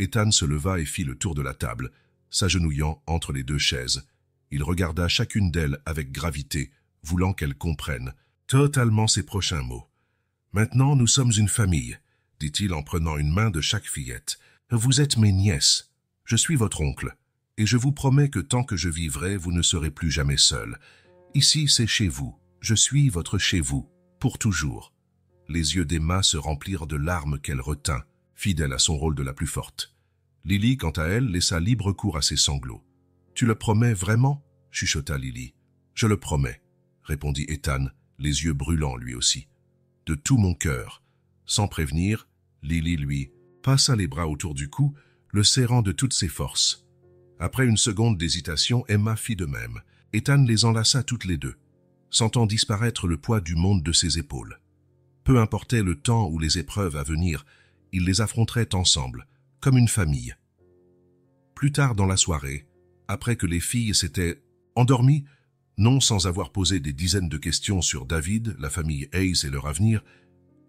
Ethan se leva et fit le tour de la table, s'agenouillant entre les deux chaises. Il regarda chacune d'elles avec gravité, voulant qu'elles comprennent totalement ses prochains mots. « Maintenant, nous sommes une famille, » dit-il en prenant une main de chaque fillette. « Vous êtes mes nièces. Je suis votre oncle. Et je vous promets que tant que je vivrai, vous ne serez plus jamais seuls. Ici, c'est chez vous. Je suis votre chez vous, pour toujours. » Les yeux d'Emma se remplirent de larmes qu'elle retint, fidèle à son rôle de la plus forte. Lily, quant à elle, laissa libre cours à ses sanglots. « Tu le promets vraiment ?» chuchota Lily. « Je le promets, » répondit Ethan, les yeux brûlants lui aussi. « De tout mon cœur. » Sans prévenir, Lily lui passa les bras autour du cou, le serrant de toutes ses forces. Après une seconde d'hésitation, Emma fit de même. Ethan les enlaça toutes les deux, sentant disparaître le poids du monde de ses épaules. Peu importait le temps ou les épreuves à venir, ils les affronteraient ensemble, comme une famille. Plus tard dans la soirée, après que les filles s'étaient endormies, non sans avoir posé des dizaines de questions sur David, la famille Hayes et leur avenir,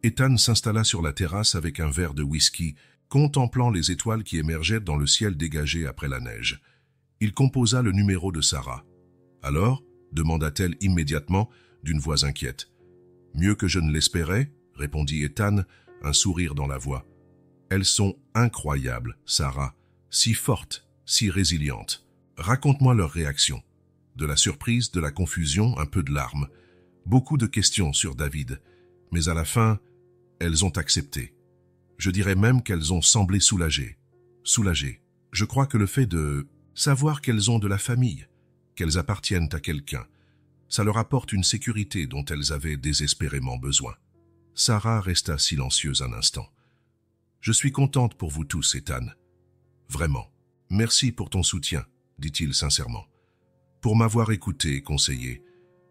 Ethan s'installa sur la terrasse avec un verre de whisky, contemplant les étoiles qui émergeaient dans le ciel dégagé après la neige. Il composa le numéro de Sarah. « Alors ?» demanda-t-elle immédiatement, d'une voix inquiète. « Mieux que je ne l'espérais, » répondit Ethan, un sourire dans la voix. « Elles sont incroyables, Sarah, si fortes, si résilientes. Raconte-moi leur réaction. » De la surprise, de la confusion, un peu de larmes. Beaucoup de questions sur David, mais à la fin, elles ont accepté. Je dirais même qu'elles ont semblé soulagées. Soulagées. Je crois que le fait de savoir qu'elles ont de la famille, qu'elles appartiennent à quelqu'un, ça leur apporte une sécurité dont elles avaient désespérément besoin. Sarah resta silencieuse un instant. « Je suis contente pour vous tous, Ethan. Vraiment. Merci pour ton soutien, » dit-il sincèrement. « Pour m'avoir écouté et conseillé.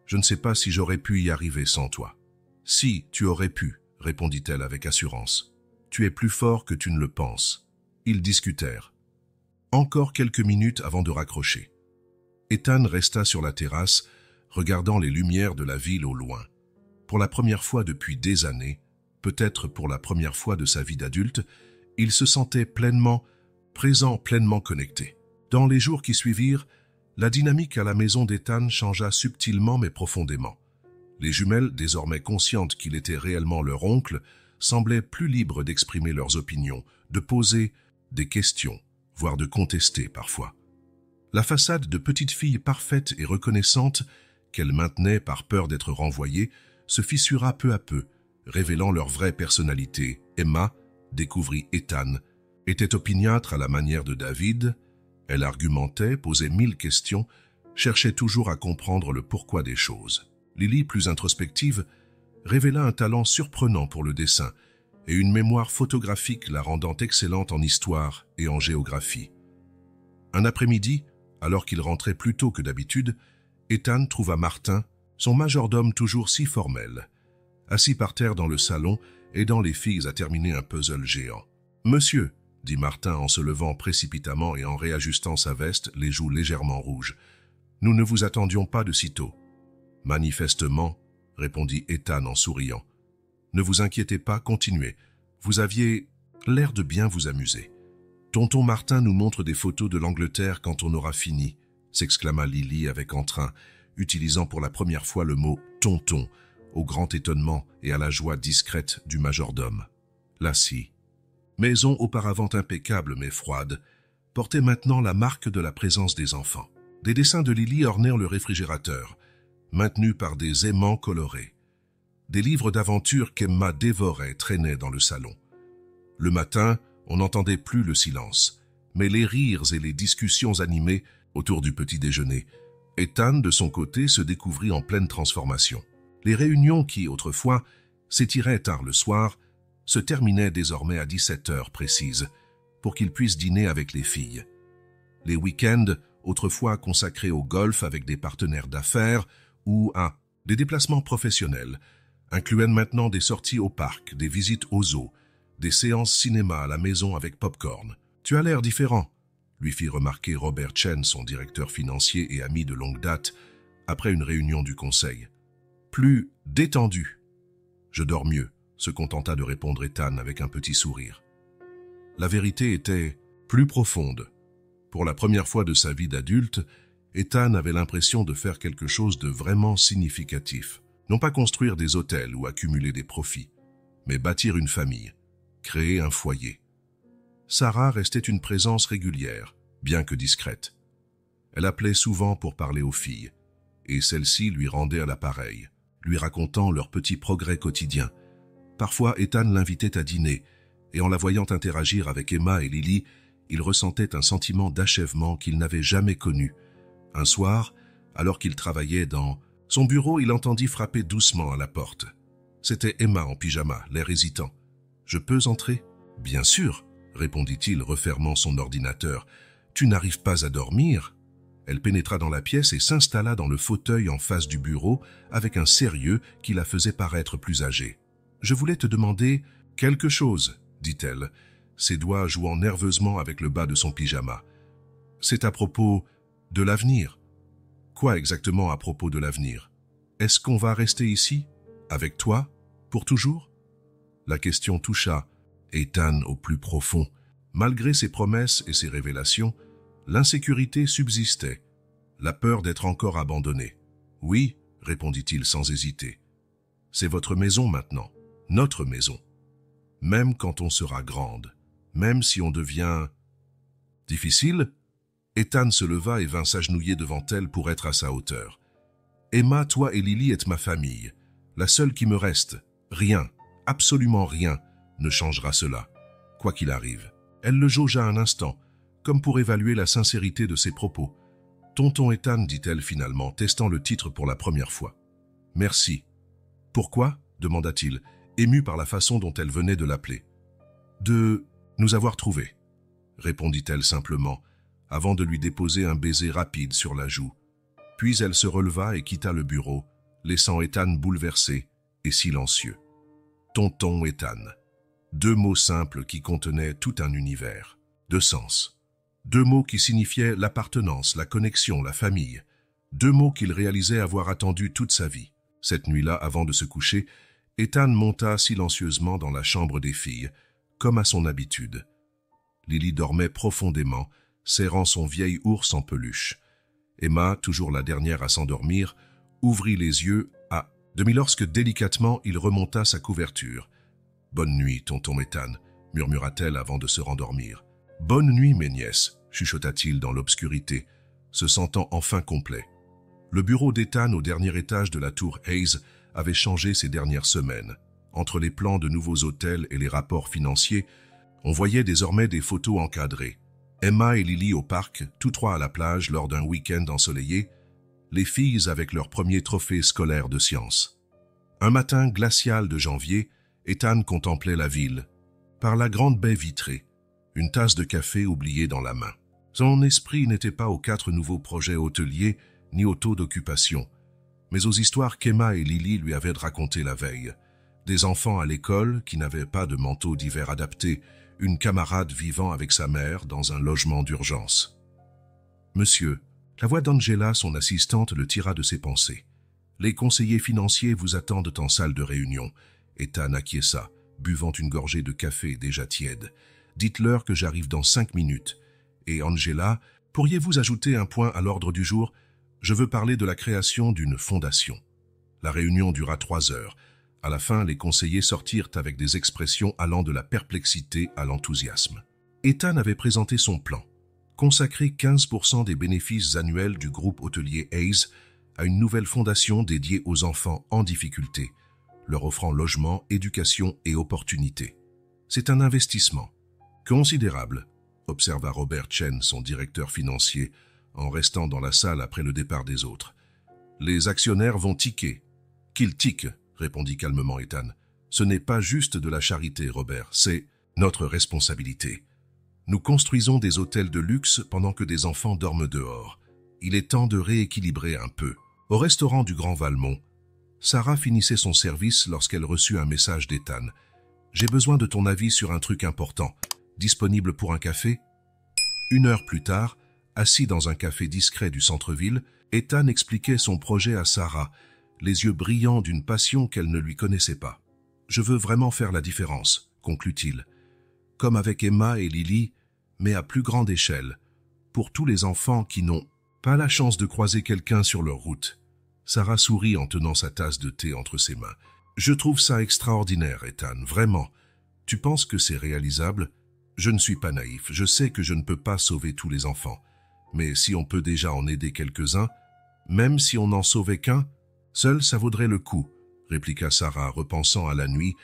Je ne sais pas si j'aurais pu y arriver sans toi. »« Si, tu aurais pu, » répondit-elle avec assurance. « Tu es plus fort que tu ne le penses. » Ils discutèrent. Encore quelques minutes avant de raccrocher. Ethan resta sur la terrasse, regardant les lumières de la ville au loin. Pour la première fois depuis des années, peut-être pour la première fois de sa vie d'adulte, il se sentait pleinement présent, pleinement connecté. Dans les jours qui suivirent, la dynamique à la maison d'Ethan changea subtilement mais profondément. Les jumelles, désormais conscientes qu'il était réellement leur oncle, semblaient plus libres d'exprimer leurs opinions, de poser des questions, voire de contester parfois. La façade de petite fille parfaite et reconnaissante, qu'elle maintenait par peur d'être renvoyée, se fissura peu à peu, révélant leur vraie personnalité. Emma découvrit Ethan, était opiniâtre à la manière de David. Elle argumentait, posait 1000 questions, cherchait toujours à comprendre le pourquoi des choses. Lily, plus introspective, révéla un talent surprenant pour le dessin et une mémoire photographique la rendant excellente en histoire et en géographie. Un après-midi, alors qu'il rentrait plus tôt que d'habitude, Ethan trouva Martin, son majordome toujours si formel, assis par terre dans le salon, aidant les filles à terminer un puzzle géant. « Monsieur » dit Martin en se levant précipitamment et en réajustant sa veste, les joues légèrement rouges. « Nous ne vous attendions pas de sitôt. »« Manifestement, » répondit Ethan en souriant. « Ne vous inquiétez pas, continuez. Vous aviez l'air de bien vous amuser. »« Tonton Martin nous montre des photos de l'Angleterre quand on aura fini, » s'exclama Lily avec entrain, utilisant pour la première fois le mot « tonton », au grand étonnement et à la joie discrète du majordome. La scie, maison auparavant impeccable mais froide, portait maintenant la marque de la présence des enfants. Des dessins de Lily ornèrent le réfrigérateur, maintenus par des aimants colorés. Des livres d'aventures qu'Emma dévorait traînaient dans le salon. Le matin, on n'entendait plus le silence, mais les rires et les discussions animées autour du petit déjeuner. Ethan, de son côté, se découvrit en pleine transformation. Les réunions qui, autrefois, s'étiraient tard le soir, se terminaient désormais à 17h précises, pour qu'il puisse dîner avec les filles. Les week-ends, autrefois consacrés au golf avec des partenaires d'affaires ou à des déplacements professionnels, incluaient maintenant des sorties au parc, des visites aux zoos, des séances cinéma à la maison avec popcorn. « Tu as l'air différent », lui fit remarquer Robert Chen, son directeur financier et ami de longue date, après une réunion du conseil. « Plus détendu. »« Je dors mieux », se contenta de répondre Ethan avec un petit sourire. La vérité était plus profonde. Pour la première fois de sa vie d'adulte, Ethan avait l'impression de faire quelque chose de vraiment significatif. Non pas construire des hôtels ou accumuler des profits, mais bâtir une famille. créer un foyer. Sarah restait une présence régulière, bien que discrète. Elle appelait souvent pour parler aux filles, et celles-ci lui rendaient l'appareil, lui racontant leurs petits progrès quotidiens. Parfois, Ethan l'invitait à dîner, et en la voyant interagir avec Emma et Lily, il ressentait un sentiment d'achèvement qu'il n'avait jamais connu. Un soir, alors qu'il travaillait dans son bureau, il entendit frapper doucement à la porte. C'était Emma en pyjama, l'air hésitant. « Je peux entrer ?»« Bien sûr », répondit-il, refermant son ordinateur. « Tu n'arrives pas à dormir ?» Elle pénétra dans la pièce et s'installa dans le fauteuil en face du bureau avec un sérieux qui la faisait paraître plus âgée. « Je voulais te demander quelque chose, » dit-elle, ses doigts jouant nerveusement avec le bas de son pyjama. « C'est à propos de l'avenir. » « Quoi exactement à propos de l'avenir? Est-ce qu'on va rester ici, avec toi, pour toujours ?» La question toucha Ethan au plus profond. Malgré ses promesses et ses révélations, l'insécurité subsistait, la peur d'être encore abandonné. « Oui, » répondit-il sans hésiter. « C'est votre maison maintenant, notre maison. Même quand on sera grande, même si on devient difficile. » Ethan se leva et vint s'agenouiller devant elle pour être à sa hauteur. « Emma, toi et Lily êtes ma famille, la seule qui me reste. Rien, absolument rien, ne changera cela, quoi qu'il arrive. » Elle le jaugea un instant, comme pour évaluer la sincérité de ses propos. « Tonton Ethan, dit-elle finalement, testant le titre pour la première fois. « Merci. »« Pourquoi ?» demanda-t-il, ému par la façon dont elle venait de l'appeler. « De nous avoir trouvés, » répondit-elle simplement, avant de lui déposer un baiser rapide sur la joue. Puis elle se releva et quitta le bureau, laissant Ethan bouleversé et silencieux. Tonton Ethan. 2 mots simples qui contenaient tout un univers, 2 sens. 2 mots qui signifiaient l'appartenance, la connexion, la famille. 2 mots qu'il réalisait avoir attendu toute sa vie. Cette nuit-là, avant de se coucher, Ethan monta silencieusement dans la chambre des filles, comme à son habitude. Lily dormait profondément, serrant son vieil ours en peluche. Emma, toujours la dernière à s'endormir, ouvrit les yeux à demi lorsque délicatement il remonta sa couverture. « Bonne nuit, tonton Ethan » murmura-t-elle avant de se rendormir. « Bonne nuit, mes nièces » chuchota-t-il dans l'obscurité, se sentant enfin complet. Le bureau d'Ethan au dernier étage de la tour Hayes avait changé ces dernières semaines. Entre les plans de nouveaux hôtels et les rapports financiers, on voyait désormais des photos encadrées. Emma et Lily au parc, tous 3 à la plage lors d'un week-end ensoleillé, les filles avec leur premier trophée scolaire de sciences. Un matin glacial de janvier, Ethan contemplait la ville, par la grande baie vitrée, une tasse de café oubliée dans la main. Son esprit n'était pas aux 4 nouveaux projets hôteliers ni au taux d'occupation, mais aux histoires qu'Emma et Lily lui avaient racontées la veille. Des enfants à l'école qui n'avaient pas de manteau d'hiver adapté, une camarade vivant avec sa mère dans un logement d'urgence. « Monsieur », la voix d'Angela, son assistante, le tira de ses pensées. « Les conseillers financiers vous attendent en salle de réunion. » Ethan acquiesça, buvant une gorgée de café déjà tiède. « Dites-leur que j'arrive dans 5 minutes. Et Angela, pourriez-vous ajouter un point à l'ordre du jour? Je veux parler de la création d'une fondation. » La réunion dura 3 heures. À la fin, les conseillers sortirent avec des expressions allant de la perplexité à l'enthousiasme. Ethan avait présenté son plan. Consacrer 15% des bénéfices annuels du groupe hôtelier Hayes à une nouvelle fondation dédiée aux enfants en difficulté, leur offrant logement, éducation et opportunités. C'est un investissement considérable, observa Robert Chen, son directeur financier, en restant dans la salle après le départ des autres. Les actionnaires vont tiquer. Qu'ils tiquent, répondit calmement Ethan. Ce n'est pas juste de la charité, Robert, c'est notre responsabilité. Nous construisons des hôtels de luxe pendant que des enfants dorment dehors. Il est temps de rééquilibrer un peu. Au restaurant du Grand Valmont, Sarah finissait son service lorsqu'elle reçut un message d'Ethan. « J'ai besoin de ton avis sur un truc important. Disponible pour un café ?» 1 heure plus tard, assis dans un café discret du centre-ville, Ethan expliquait son projet à Sarah, les yeux brillants d'une passion qu'elle ne lui connaissait pas. « Je veux vraiment faire la différence, » conclut-il. « Comme avec Emma et Lily, mais à plus grande échelle, pour tous les enfants qui n'ont pas la chance de croiser quelqu'un sur leur route. » Sarah sourit en tenant sa tasse de thé entre ses mains. « Je trouve ça extraordinaire, Ethan, vraiment. Tu penses que c'est réalisable? Je ne suis pas naïf, je sais que je ne peux pas sauver tous les enfants. Mais si on peut déjà en aider quelques-uns, même si on n'en sauvait qu'un, seul ça vaudrait le coup, répliqua Sarah, repensant à la nuit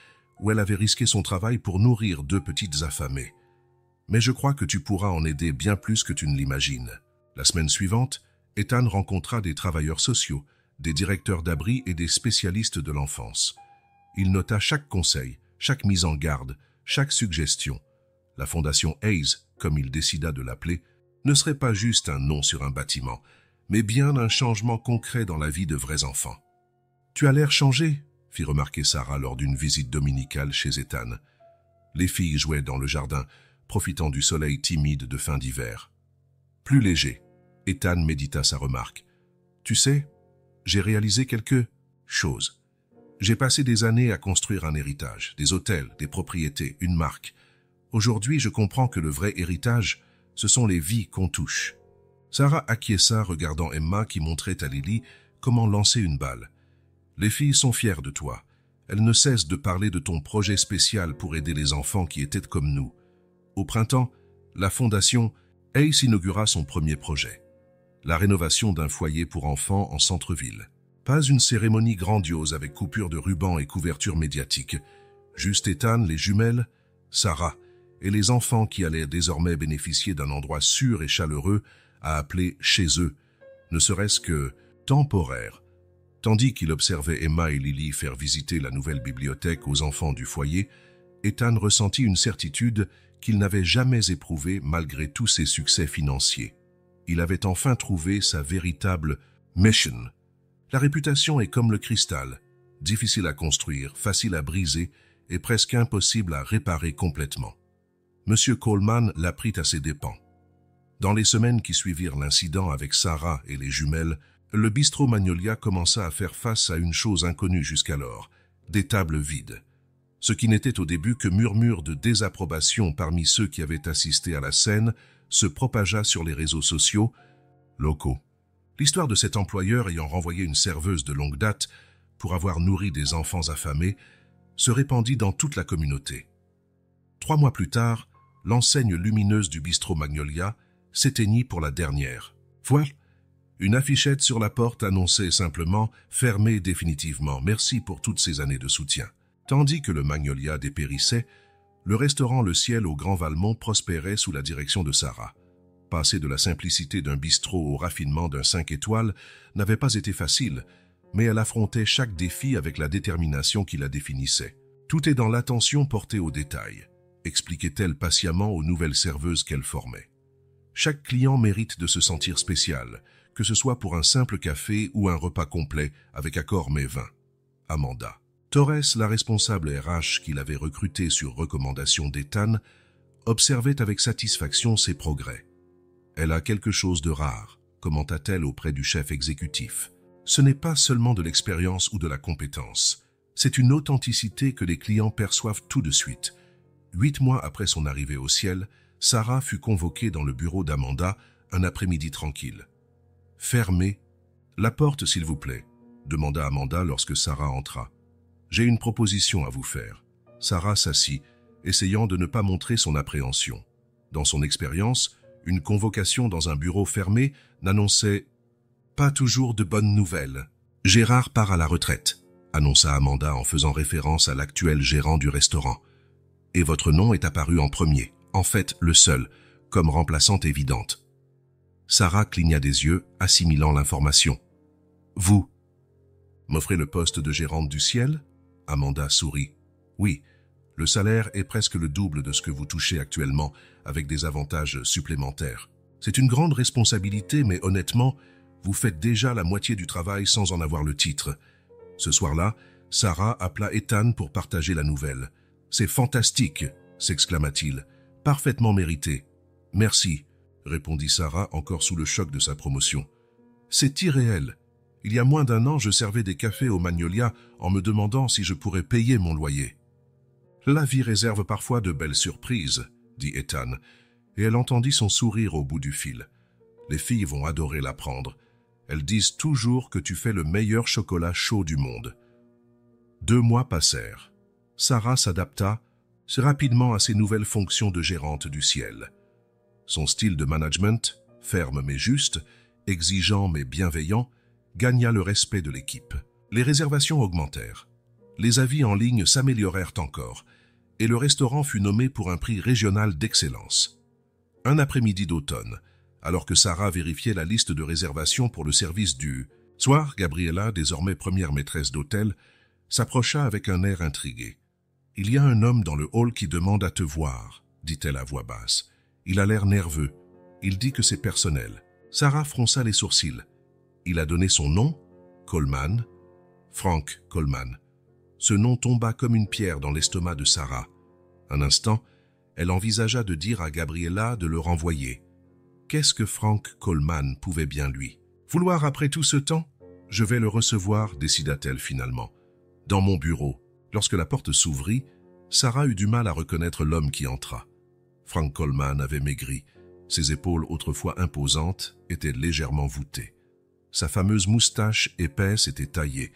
où elle avait risqué son travail pour nourrir 2 petites affamées. Mais je crois que tu pourras en aider bien plus que tu ne l'imagines. La semaine suivante, Ethan rencontra des travailleurs sociaux, des directeurs d'abri et des spécialistes de l'enfance. Il nota chaque conseil, chaque mise en garde, chaque suggestion. La fondation Hayes, comme il décida de l'appeler, ne serait pas juste un nom sur un bâtiment, mais bien un changement concret dans la vie de vrais enfants. « Tu as l'air changé », fit remarquer Sarah lors d'une visite dominicale chez Ethan. Les filles jouaient dans le jardin, profitant du soleil timide de fin d'hiver. Plus léger, Ethan médita sa remarque. « Tu sais, j'ai réalisé quelque chose. J'ai passé des années à construire un héritage, des hôtels, des propriétés, une marque. Aujourd'hui, je comprends que le vrai héritage, ce sont les vies qu'on touche. » Sarah acquiesça, regardant Emma qui montrait à Lily comment lancer une balle. « Les filles sont fières de toi. Elles ne cessent de parler de ton projet spécial pour aider les enfants qui étaient comme nous. » Au printemps, la fondation Hayes inaugura son premier projet. La rénovation d'un foyer pour enfants en centre-ville. Pas une cérémonie grandiose avec coupure de ruban et couverture médiatique. Juste Ethan, les jumelles, Sarah et les enfants qui allaient désormais bénéficier d'un endroit sûr et chaleureux à appeler chez eux, ne serait-ce que temporaire. Tandis qu'il observait Emma et Lily faire visiter la nouvelle bibliothèque aux enfants du foyer, Ethan ressentit une certitude qu'il n'avait jamais éprouvée malgré tous ses succès financiers. Il avait enfin trouvé sa véritable mission. La réputation est comme le cristal, difficile à construire, facile à briser et presque impossible à réparer complètement. Monsieur Coleman l'apprit à ses dépens. Dans les semaines qui suivirent l'incident avec Sarah et les jumelles, le bistrot Magnolia commença à faire face à une chose inconnue jusqu'alors, des tables vides. Ce qui n'était au début que murmures de désapprobation parmi ceux qui avaient assisté à la scène se propagea sur les réseaux sociaux locaux. L'histoire de cet employeur ayant renvoyé une serveuse de longue date pour avoir nourri des enfants affamés se répandit dans toute la communauté. 3 mois plus tard, l'enseigne lumineuse du bistrot Magnolia s'éteignit pour la dernière. Voilà. Une affichette sur la porte annonçait simplement « Fermé définitivement, merci pour toutes ces années de soutien ». Tandis que le Magnolia dépérissait, le restaurant Le Ciel au Grand Valmont prospérait sous la direction de Sarah. Passer de la simplicité d'un bistrot au raffinement d'un 5 étoiles n'avait pas été facile, mais elle affrontait chaque défi avec la détermination qui la définissait. Tout est dans l'attention portée aux détails, expliquait-elle patiemment aux nouvelles serveuses qu'elle formait. Chaque client mérite de se sentir spécial, que ce soit pour un simple café ou un repas complet avec accord mets vin. Amanda. Torres, la responsable RH qu'il avait recrutée sur recommandation d'Ethan, observait avec satisfaction ses progrès. Elle a quelque chose de rare, commenta-t-elle auprès du chef exécutif. Ce n'est pas seulement de l'expérience ou de la compétence, c'est une authenticité que les clients perçoivent tout de suite. 8 mois après son arrivée au Ciel, Sarah fut convoquée dans le bureau d'Amanda un après-midi tranquille. « Fermez. La porte, s'il vous plaît », demanda Amanda lorsque Sarah entra. « J'ai une proposition à vous faire. » Sarah s'assit, essayant de ne pas montrer son appréhension. Dans son expérience, une convocation dans un bureau fermé n'annonçait pas toujours de bonnes nouvelles. « Gérard part à la retraite », annonça Amanda en faisant référence à l'actuel gérant du restaurant. « Et votre nom est apparu en premier, en fait le seul, comme remplaçante évidente. » Sarah cligna des yeux, assimilant l'information. « Vous m'offrez le poste de gérante du Ciel ?» Amanda sourit. « Oui, le salaire est presque le double de ce que vous touchez actuellement, avec des avantages supplémentaires. C'est une grande responsabilité, mais honnêtement, vous faites déjà la moitié du travail sans en avoir le titre. » Ce soir-là, Sarah appela Ethan pour partager la nouvelle. « C'est fantastique !» s'exclama-t-il. « Parfaitement mérité. »« Merci », répondit Sarah, encore sous le choc de sa promotion. « C'est irréel. Il y a moins d'1 an, je servais des cafés au Magnolia en me demandant si je pourrais payer mon loyer. »« La vie réserve parfois de belles surprises, » dit Ethan, et elle entendit son sourire au bout du fil. « Les filles vont adorer l'apprendre. Elles disent toujours que tu fais le meilleur chocolat chaud du monde. » 2 mois passèrent. Sarah s'adapta rapidement à ses nouvelles fonctions de gérante du ciel. Son style de management, ferme mais juste, exigeant mais bienveillant, gagna le respect de l'équipe. Les réservations augmentèrent. Les avis en ligne s'améliorèrent encore, et le restaurant fut nommé pour un prix régional d'excellence. Un après-midi d'automne, alors que Sarah vérifiait la liste de réservations pour le service du soir, Gabriella, désormais première maîtresse d'hôtel, s'approcha avec un air intrigué. « Il y a un homme dans le hall qui demande à te voir, » dit-elle à voix basse. « Il a l'air nerveux. Il dit que c'est personnel. » Sarah fronça les sourcils. Il a donné son nom, Coleman, Frank Coleman. Ce nom tomba comme une pierre dans l'estomac de Sarah. Un instant, elle envisagea de dire à Gabriella de le renvoyer. Qu'est-ce que Frank Coleman pouvait bien lui vouloir après tout ce temps? Je vais le recevoir, décida-t-elle finalement. Dans mon bureau. Lorsque la porte s'ouvrit, Sarah eut du mal à reconnaître l'homme qui entra. Frank Coleman avait maigri. Ses épaules, autrefois imposantes, étaient légèrement voûtées. Sa fameuse moustache épaisse était taillée,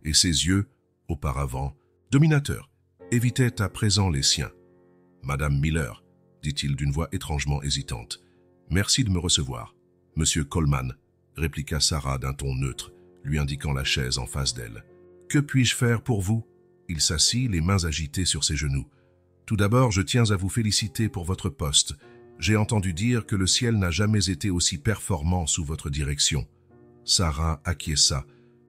et ses yeux, auparavant dominateurs, évitaient à présent les siens. « Madame Miller, » dit-il d'une voix étrangement hésitante. « Merci de me recevoir. »« Monsieur Coleman, » répliqua Sarah d'un ton neutre, lui indiquant la chaise en face d'elle. « Que puis-je faire pour vous ?» Il s'assit, les mains agitées sur ses genoux. « Tout d'abord, je tiens à vous féliciter pour votre poste. J'ai entendu dire que le ciel n'a jamais été aussi performant sous votre direction. » Sarah acquiesça,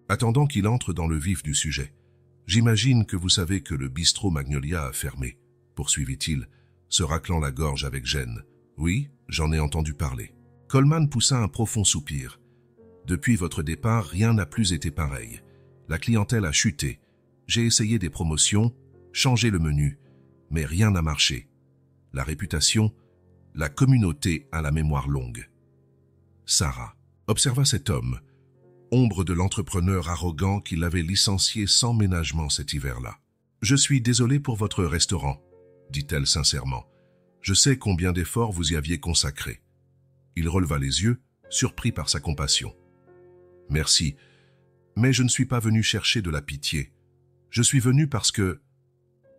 attendant qu'il entre dans le vif du sujet. « J'imagine que vous savez que le bistrot Magnolia a fermé, » poursuivit-il, se raclant la gorge avec gêne. « Oui, j'en ai entendu parler. » Coleman poussa un profond soupir. « Depuis votre départ, rien n'a plus été pareil. La clientèle a chuté. J'ai essayé des promotions, changé le menu, mais rien n'a marché. La réputation, la communauté a la mémoire longue. » Sarah observa cet homme, ombre de l'entrepreneur arrogant qui l'avait licencié sans ménagement cet hiver-là. « Je suis désolé pour votre restaurant, » dit-elle sincèrement. « Je sais combien d'efforts vous y aviez consacrés. » Il releva les yeux, surpris par sa compassion. « Merci, mais je ne suis pas venu chercher de la pitié. Je suis venu parce que... »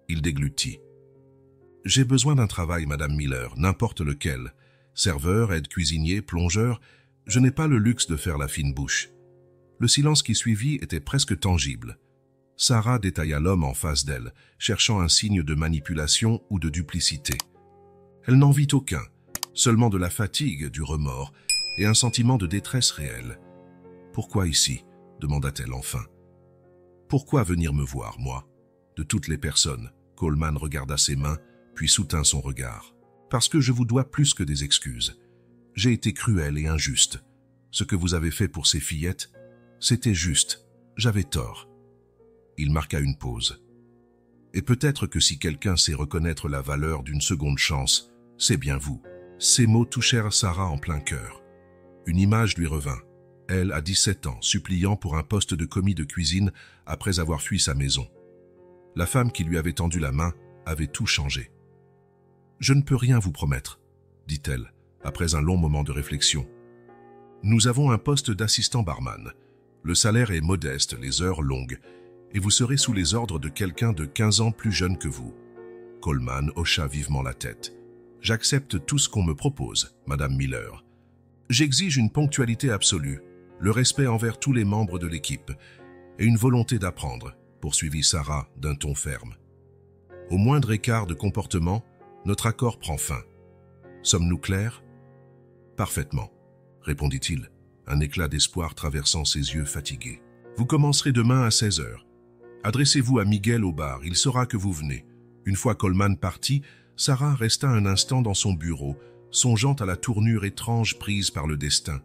Il déglutit. « J'ai besoin d'un travail, Madame Miller, n'importe lequel. Serveur, aide-cuisinier, plongeur, je n'ai pas le luxe de faire la fine bouche. » Le silence qui suivit était presque tangible. Sarah détailla l'homme en face d'elle, cherchant un signe de manipulation ou de duplicité. Elle n'en vit aucun, seulement de la fatigue, du remords et un sentiment de détresse réelle. « Pourquoi ici ?» demanda-t-elle enfin. « Pourquoi venir me voir, moi ?» De toutes les personnes, Coleman regarda ses mains, puis soutint son regard. « Parce que je vous dois plus que des excuses. J'ai été cruel et injuste. Ce que vous avez fait pour ces fillettes, c'était juste. J'avais tort. » Il marqua une pause. « Et peut-être que si quelqu'un sait reconnaître la valeur d'une seconde chance, c'est bien vous. » Ces mots touchèrent Sarah en plein cœur. Une image lui revint. Elle, à 17 ans, suppliant pour un poste de commis de cuisine après avoir fui sa maison. La femme qui lui avait tendu la main avait tout changé. « Je ne peux rien vous promettre, » dit-elle, après un long moment de réflexion. « Nous avons un poste d'assistant barman. Le salaire est modeste, les heures longues, et vous serez sous les ordres de quelqu'un de 15 ans plus jeune que vous. » Coleman hocha vivement la tête. « J'accepte tout ce qu'on me propose, Madame Miller. J'exige une ponctualité absolue, le respect envers tous les membres de l'équipe et une volonté d'apprendre, » poursuivit Sarah d'un ton ferme. « Au moindre écart de comportement, notre accord prend fin. Sommes-nous clairs ?»« Parfaitement, » répondit-il, un éclat d'espoir traversant ses yeux fatigués. « Vous commencerez demain à 16 heures. Adressez-vous à Miguel au bar, il saura que vous venez. » Une fois Coleman parti, Sarah resta un instant dans son bureau, songeant à la tournure étrange prise par le destin.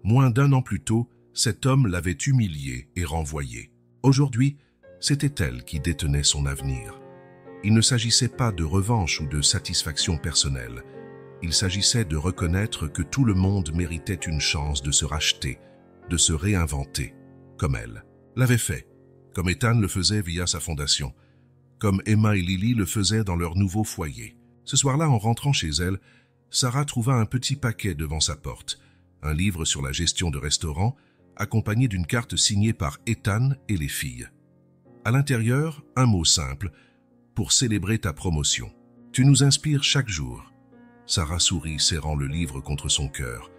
Moins d'1 an plus tôt, cet homme l'avait humiliée et renvoyée. Aujourd'hui, c'était elle qui détenait son avenir. Il ne s'agissait pas de revanche ou de satisfaction personnelle. Il s'agissait de reconnaître que tout le monde méritait une chance de se racheter, de se réinventer, comme elle l'avait fait, comme Ethan le faisait via sa fondation, comme Emma et Lily le faisaient dans leur nouveau foyer. Ce soir-là, en rentrant chez elle, Sarah trouva un petit paquet devant sa porte, un livre sur la gestion de restaurant, accompagné d'une carte signée par Ethan et les filles. À l'intérieur, un mot simple, « Pour célébrer ta promotion ». Tu nous inspires chaque jour. Sarah sourit, serrant le livre contre son cœur.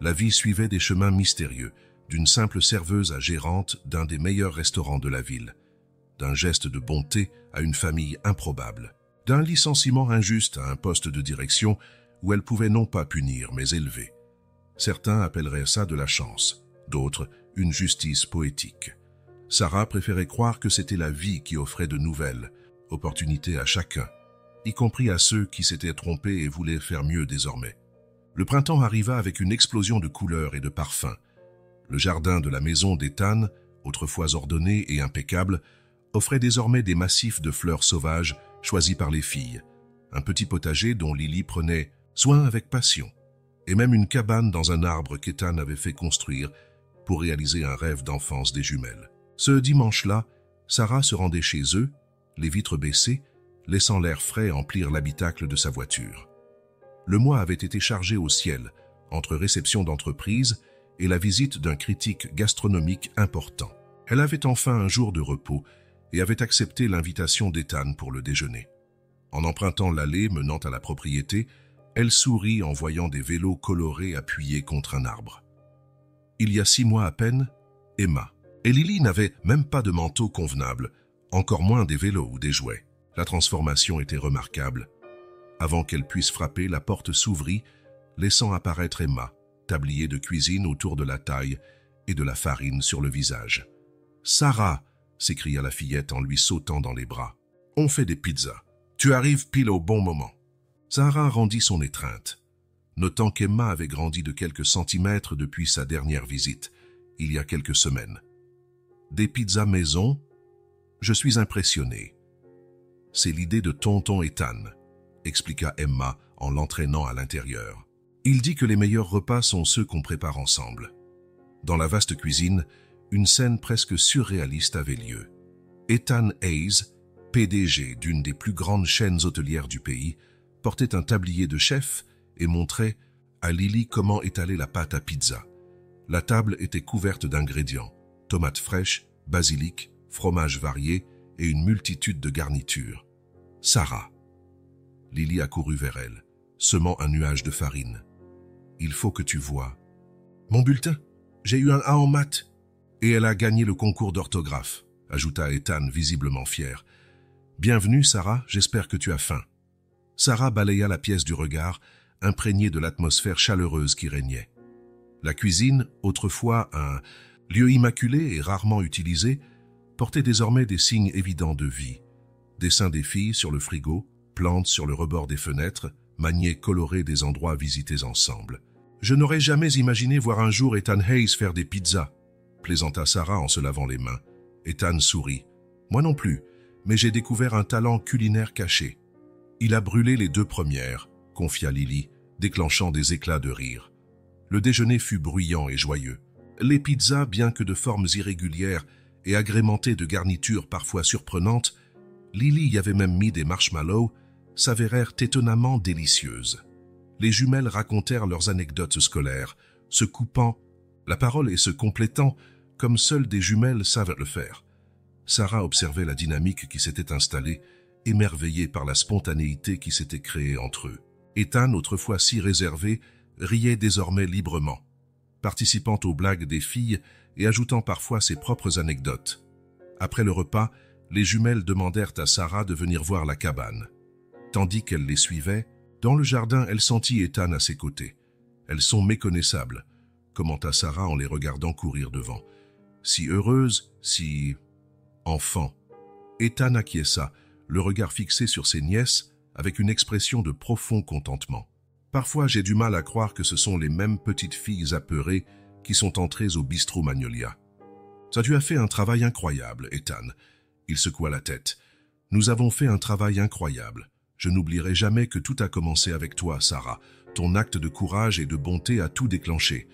La vie suivait des chemins mystérieux, d'une simple serveuse à gérante d'un des meilleurs restaurants de la ville, d'un geste de bonté à une famille improbable, d'un licenciement injuste à un poste de direction où elle pouvait non pas punir mais élever. Certains appelleraient ça de la chance, d'autres une justice poétique. Sarah préférait croire que c'était la vie qui offrait de nouvelles opportunités à chacun, y compris à ceux qui s'étaient trompés et voulaient faire mieux désormais. Le printemps arriva avec une explosion de couleurs et de parfums. Le jardin de la maison d'Ethan, autrefois ordonné et impeccable, offrait désormais des massifs de fleurs sauvages choisis par les filles, un petit potager dont Lily prenait soin avec passion, et même une cabane dans un arbre qu'Ethan avait fait construire pour réaliser un rêve d'enfance des jumelles. Ce dimanche-là, Sarah se rendait chez eux, les vitres baissées, laissant l'air frais emplir l'habitacle de sa voiture. Le mois avait été chargé au ciel, entre réception d'entreprise et la visite d'un critique gastronomique important. Elle avait enfin un jour de repos et avait accepté l'invitation d'Ethan pour le déjeuner. En empruntant l'allée menant à la propriété, elle sourit en voyant des vélos colorés appuyés contre un arbre. Il y a 6 mois à peine, Emma et Lily n'avaient même pas de manteau convenable, encore moins des vélos ou des jouets. La transformation était remarquable. Avant qu'elle puisse frapper, la porte s'ouvrit, laissant apparaître Emma, tablier de cuisine autour de la taille et de la farine sur le visage. « Sarah !» s'écria la fillette en lui sautant dans les bras. « On fait des pizzas. Tu arrives pile au bon moment. » Sarah rendit son étreinte, notant qu'Emma avait grandi de quelques centimètres depuis sa dernière visite, il y a quelques semaines. « Des pizzas maison ? Je suis impressionnée. » « C'est l'idée de tonton Ethan, » expliqua Emma en l'entraînant à l'intérieur. « Il dit que les meilleurs repas sont ceux qu'on prépare ensemble. » Dans la vaste cuisine, une scène presque surréaliste avait lieu. Ethan Hayes, PDG d'une des plus grandes chaînes hôtelières du pays, portait un tablier de chef et montrait à Lily comment étaler la pâte à pizza. La table était couverte d'ingrédients, tomates fraîches, basilic, fromage varié et une multitude de garnitures. « Sarah !» Lily accourut vers elle, semant un nuage de farine. « Il faut que tu vois. »« Mon bulletin, j'ai eu un A en maths. » « Et elle a gagné le concours d'orthographe, » ajouta Ethan visiblement fier. « Bienvenue, Sarah, j'espère que tu as faim. » Sarah balaya la pièce du regard, imprégnée de l'atmosphère chaleureuse qui régnait. La cuisine, autrefois un lieu immaculé et rarement utilisé, portait désormais des signes évidents de vie. Dessins des filles sur le frigo, plantes sur le rebord des fenêtres, manières colorées des endroits visités ensemble. « Je n'aurais jamais imaginé voir un jour Ethan Hayes faire des pizzas, » plaisanta Sarah en se lavant les mains. Ethan sourit. « Moi non plus, mais j'ai découvert un talent culinaire caché. »« Il a brûlé les 2 premières, » confia Lily, déclenchant des éclats de rire. Le déjeuner fut bruyant et joyeux. Les pizzas, bien que de formes irrégulières et agrémentées de garnitures parfois surprenantes, Lily y avait même mis des marshmallows, s'avérèrent étonnamment délicieuses. Les jumelles racontèrent leurs anecdotes scolaires, se coupant la parole et se complétant comme seules des jumelles savent le faire. Sarah observait la dynamique qui s'était installée, émerveillée par la spontanéité qui s'était créée entre eux. Ethan, autrefois si réservé, riait désormais librement, participant aux blagues des filles et ajoutant parfois ses propres anecdotes. Après le repas, les jumelles demandèrent à Sarah de venir voir la cabane. Tandis qu'elle les suivait, dans le jardin, elle sentit Ethan à ses côtés. « Elles sont méconnaissables », commenta Sarah en les regardant courir devant. « Si heureuse, si... enfant. » Ethan acquiesça, le regard fixé sur ses nièces, avec une expression de profond contentement. « Parfois, j'ai du mal à croire que ce sont les mêmes petites filles apeurées qui sont entrées au bistrot Magnolia. »« Ça, tu as fait un travail incroyable, Ethan. » Il secoua la tête. « Nous avons fait un travail incroyable. Je n'oublierai jamais que tout a commencé avec toi, Sarah. Ton acte de courage et de bonté a tout déclenché. »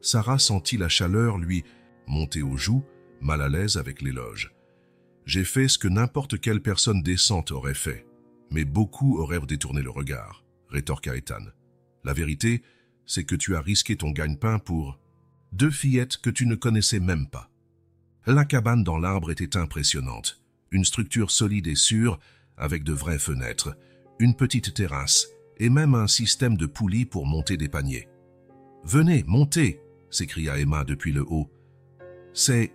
Sarah sentit la chaleur lui monter aux joues, mal à l'aise avec l'éloge. « J'ai fait ce que n'importe quelle personne décente aurait fait, mais beaucoup auraient détourné le regard, » rétorqua Ethan. « La vérité, c'est que tu as risqué ton gagne-pain pour 2 fillettes que tu ne connaissais même pas. » La cabane dans l'arbre était impressionnante, une structure solide et sûre, avec de vraies fenêtres, une petite terrasse et même un système de poulies pour monter des paniers. « Venez, montez !» s'écria Emma depuis le haut. « C'est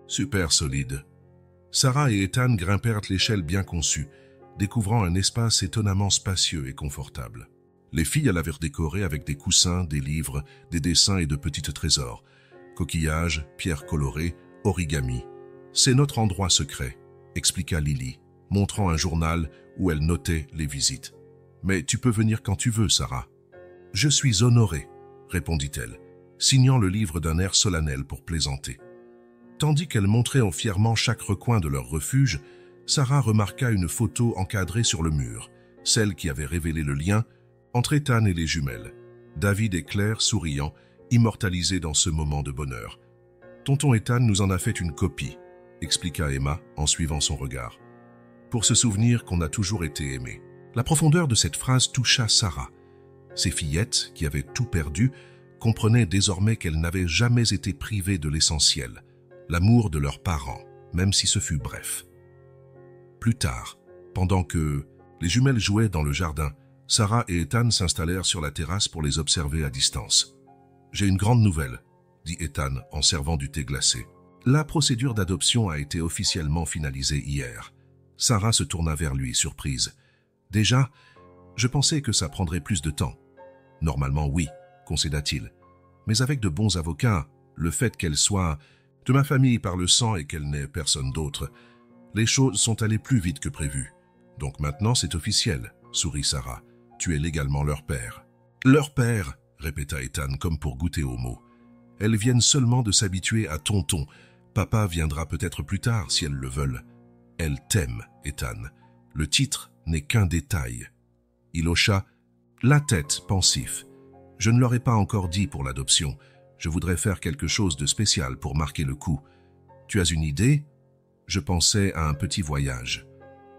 super solide. » Sarah et Ethan grimpèrent l'échelle bien conçue, découvrant un espace étonnamment spacieux et confortable. Les filles l'avaient décoré avec des coussins, des livres, des dessins et de petits trésors, coquillages, pierres colorées, origami. « C'est notre endroit secret », expliqua Lily, montrant un journal où elle notait les visites. « Mais tu peux venir quand tu veux, Sarah. »« Je suis honorée », répondit-elle, signant le livre d'un air solennel pour plaisanter. Tandis qu'elle montrait fièrement chaque recoin de leur refuge, Sarah remarqua une photo encadrée sur le mur, celle qui avait révélé le lien entre Ethan et les jumelles. David et Claire souriant, immortalisés dans ce moment de bonheur. « Tonton Ethan nous en a fait une copie », expliqua Emma en suivant son regard. « Pour se souvenir qu'on a toujours été aimés. » La profondeur de cette phrase toucha Sarah. Ces fillettes, qui avaient tout perdu, comprenaient désormais qu'elles n'avaient jamais été privées de l'essentiel, l'amour de leurs parents, même si ce fut bref. Plus tard, pendant que les jumelles jouaient dans le jardin, Sarah et Ethan s'installèrent sur la terrasse pour les observer à distance. « J'ai une grande nouvelle », dit Ethan en servant du thé glacé. La procédure d'adoption a été officiellement finalisée hier. Sarah se tourna vers lui, surprise. « Déjà, je pensais que ça prendrait plus de temps. »« Normalement, oui, » concéda-t-il. « Mais avec de bons avocats, le fait qu'elle soit de ma famille par le sang et qu'elle n'ait personne d'autre, les choses sont allées plus vite que prévu. Donc maintenant, c'est officiel, » sourit Sarah. « Tu es légalement leur père. »« Leur père !» répéta Ethan comme pour goûter aux mots. « Elles viennent seulement de s'habituer à tonton. Papa viendra peut-être plus tard si elles le veulent. »« Elle t'aime, Ethan. Le titre n'est qu'un détail. » Il hocha la tête, pensif. « Je ne leur ai pas encore dit pour l'adoption. Je voudrais faire quelque chose de spécial pour marquer le coup. Tu as une idée ? Je pensais à un petit voyage.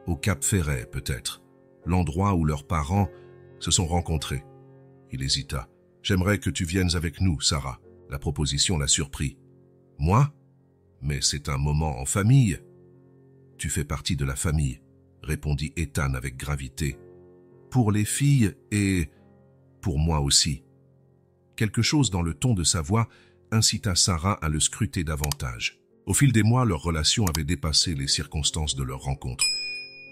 Au Cap Ferret, peut-être. L'endroit où leurs parents se sont rencontrés. » Il hésita. « J'aimerais que tu viennes avec nous, Sarah. » La proposition la surprit. « Moi ? Mais c'est un moment en famille. »« Tu fais partie de la famille, » répondit Ethan avec gravité. « Pour les filles et pour moi aussi. » Quelque chose dans le ton de sa voix incita Sarah à le scruter davantage. Au fil des mois, leur relation avait dépassé les circonstances de leur rencontre.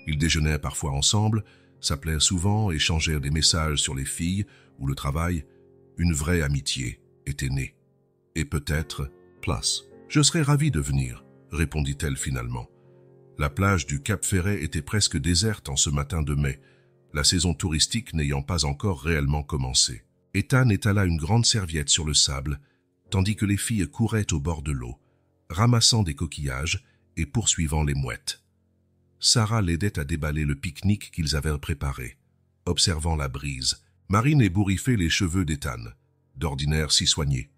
Ils déjeunaient parfois ensemble, s'appelaient souvent, échangèrent des messages sur les filles ou le travail. Une vraie amitié était née. Et peut-être, place. « Je serais ravie de venir, » répondit-elle finalement. La plage du Cap Ferret était presque déserte en ce matin de mai, la saison touristique n'ayant pas encore réellement commencé. Ethan étala une grande serviette sur le sable, tandis que les filles couraient au bord de l'eau, ramassant des coquillages et poursuivant les mouettes. Sarah l'aidait à déballer le pique-nique qu'ils avaient préparé, observant la brise. Marine ébouriffait les cheveux d'Ethan, d'ordinaire si soignés.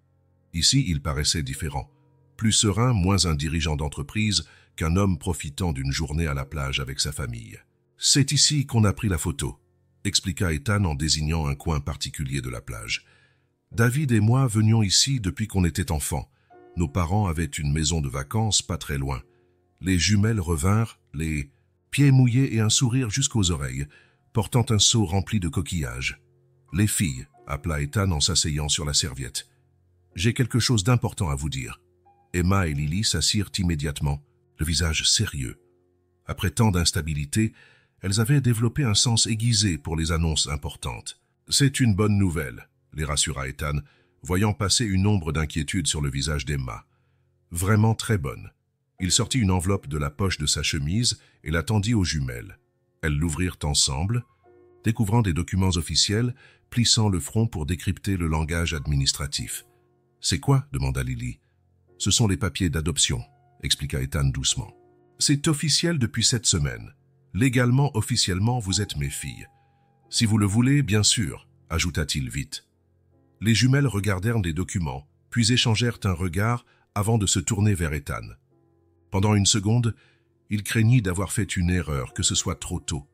Ici, il paraissait différent, plus serein, moins un dirigeant d'entreprise qu'un homme profitant d'une journée à la plage avec sa famille. « C'est ici qu'on a pris la photo », expliqua Ethan en désignant un coin particulier de la plage. « David et moi venions ici depuis qu'on était enfants. Nos parents avaient une maison de vacances pas très loin. Les jumelles revinrent, les pieds mouillés et un sourire jusqu'aux oreilles, portant un seau rempli de coquillages. « Les filles », appela Ethan en s'asseyant sur la serviette. « J'ai quelque chose d'important à vous dire. » Emma et Lily s'assirent immédiatement, le visage sérieux. Après tant d'instabilité, elles avaient développé un sens aiguisé pour les annonces importantes. « C'est une bonne nouvelle », les rassura Ethan, voyant passer une ombre d'inquiétude sur le visage d'Emma. « Vraiment très bonne. » Il sortit une enveloppe de la poche de sa chemise et la tendit aux jumelles. Elles l'ouvrirent ensemble, découvrant des documents officiels, plissant le front pour décrypter le langage administratif. « C'est quoi ?» demanda Lily. « Ce sont les papiers d'adoption », expliqua Ethan doucement. « C'est officiel depuis cette semaine. Légalement, officiellement, vous êtes mes filles. Si vous le voulez, bien sûr, » ajouta-t-il vite. Les jumelles regardèrent les documents, puis échangèrent un regard avant de se tourner vers Ethan. Pendant une seconde, il craignit d'avoir fait une erreur, que ce soit trop tôt,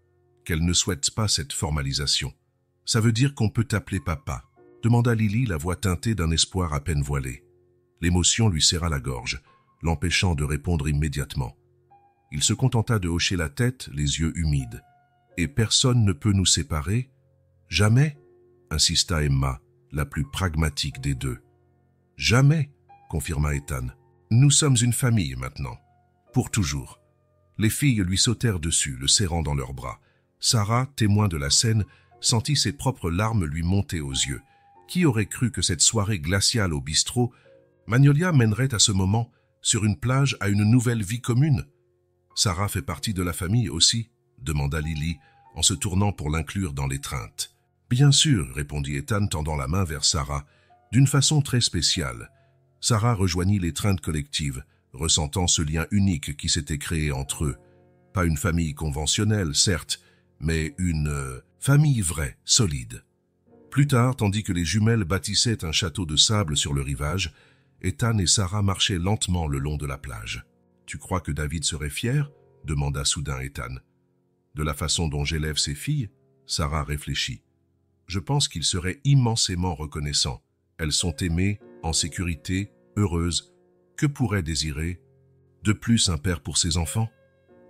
qu'elle ne souhaite pas cette formalisation. « Ça veut dire qu'on peut t'appeler papa ?» demanda Lily, la voix teintée d'un espoir à peine voilé. L'émotion lui serra la gorge, l'empêchant de répondre immédiatement. Il se contenta de hocher la tête, les yeux humides. Et personne ne peut nous séparer? Jamais, insista Emma, la plus pragmatique des deux. Jamais, confirma Ethan. Nous sommes une famille maintenant, pour toujours. Les filles lui sautèrent dessus, le serrant dans leurs bras. Sarah, témoin de la scène, sentit ses propres larmes lui monter aux yeux. Qui aurait cru que cette soirée glaciale au bistrot, Magnolia mènerait à ce moment, sur une plage, à une nouvelle vie commune? Sarah fait partie de la famille aussi, demanda Lily, en se tournant pour l'inclure dans l'étreinte. Bien sûr, répondit Ethan, tendant la main vers Sarah, d'une façon très spéciale. Sarah rejoignit l'étreinte collective, ressentant ce lien unique qui s'était créé entre eux. Pas une famille conventionnelle, certes, mais une famille vraie, solide. Plus tard, tandis que les jumelles bâtissaient un château de sable sur le rivage, Ethan et Sarah marchaient lentement le long de la plage. « Tu crois que David serait fier ?» demanda soudain Ethan. « De la façon dont j'élève ses filles ?» Sarah réfléchit. « Je pense qu'il serait immensément reconnaissant. Elles sont aimées, en sécurité, heureuses. Que pourrait désirer de plus un père pour ses enfants ?»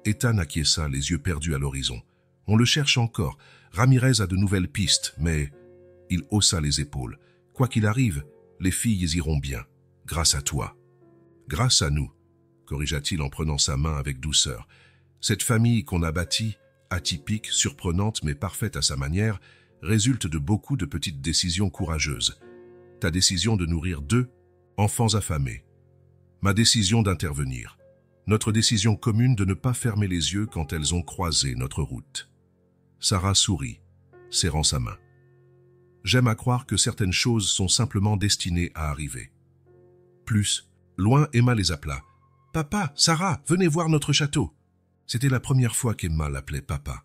Ethan acquiesça, les yeux perdus à l'horizon. « On le cherche encore. Ramirez a de nouvelles pistes, mais... » Il haussa les épaules. « Quoi qu'il arrive, les filles iront bien. Grâce à toi. »« Grâce à nous, » corrigea-t-il en prenant sa main avec douceur. « Cette famille qu'on a bâtie, atypique, surprenante mais parfaite à sa manière, résulte de beaucoup de petites décisions courageuses. Ta décision de nourrir 2 enfants affamés. Ma décision d'intervenir. Notre décision commune de ne pas fermer les yeux quand elles ont croisé notre route. » Sarah sourit, serrant sa main. « J'aime à croire que certaines choses sont simplement destinées à arriver. » Plus, loin, Emma les appela. « Papa, Sarah, venez voir notre château !» C'était la première fois qu'Emma l'appelait papa.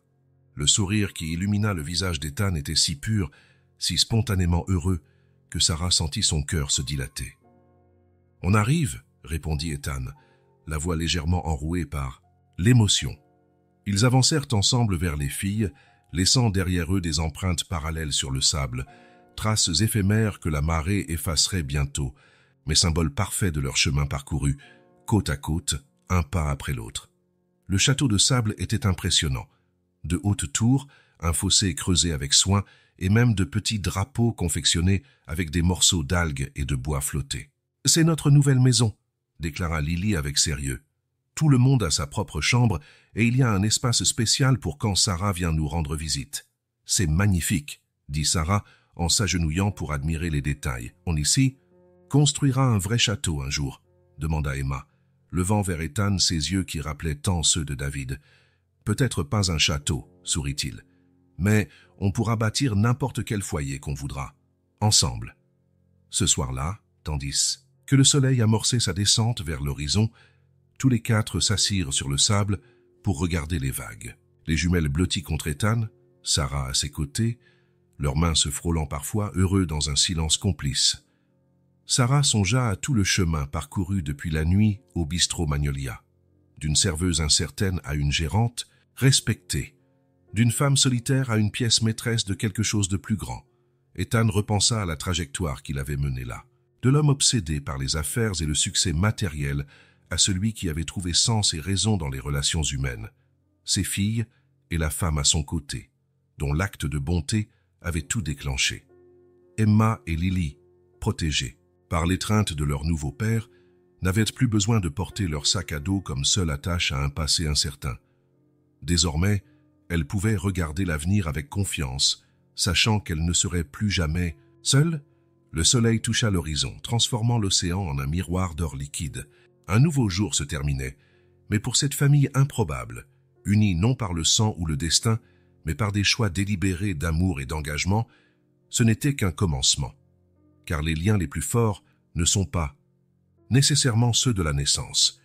Le sourire qui illumina le visage d'Ethan était si pur, si spontanément heureux, que Sarah sentit son cœur se dilater. « On arrive !» répondit Ethan, la voix légèrement enrouée par l'émotion. Ils avancèrent ensemble vers les filles, laissant derrière eux des empreintes parallèles sur le sable, traces éphémères que la marée effacerait bientôt, mais symbole parfait de leur chemin parcouru, côte à côte, un pas après l'autre. Le château de sable était impressionnant. De hautes tours, un fossé creusé avec soin, et même de petits drapeaux confectionnés avec des morceaux d'algues et de bois flottés. « C'est notre nouvelle maison », déclara Lily avec sérieux. « Tout le monde a sa propre chambre, et il y a un espace spécial pour quand Sarah vient nous rendre visite. »« C'est magnifique », dit Sarah, en s'agenouillant pour admirer les détails. « On ici construira un vrai château un jour », demanda Emma, levant vers Ethan ses yeux qui rappelaient tant ceux de David. « Peut-être pas un château, sourit-il, mais on pourra bâtir n'importe quel foyer qu'on voudra, ensemble. » Ce soir-là, tandis que le soleil amorçait sa descente vers l'horizon, tous les 4 s'assirent sur le sable pour regarder les vagues. Les jumelles blotties contre Ethan, Sarah à ses côtés, leurs mains se frôlant parfois, heureux dans un silence complice. Sarah songea à tout le chemin parcouru depuis la nuit au bistrot Magnolia, d'une serveuse incertaine à une gérante respectée, d'une femme solitaire à une pièce maîtresse de quelque chose de plus grand. Ethan repensa à la trajectoire qu'il avait menée là, de l'homme obsédé par les affaires et le succès matériel à celui qui avait trouvé sens et raison dans les relations humaines, ses filles et la femme à son côté, dont l'acte de bonté avait tout déclenché. Emma et Lily, protégées par l'étreinte de leur nouveau père, n'avaient plus besoin de porter leur sac à dos comme seule attache à un passé incertain. Désormais, elles pouvaient regarder l'avenir avec confiance, sachant qu'elles ne seraient plus jamais seules. Le soleil toucha l'horizon, transformant l'océan en un miroir d'or liquide. Un nouveau jour se terminait, mais pour cette famille improbable, unie non par le sang ou le destin, mais par des choix délibérés d'amour et d'engagement, ce n'était qu'un commencement. Car les liens les plus forts ne sont pas nécessairement ceux de la naissance,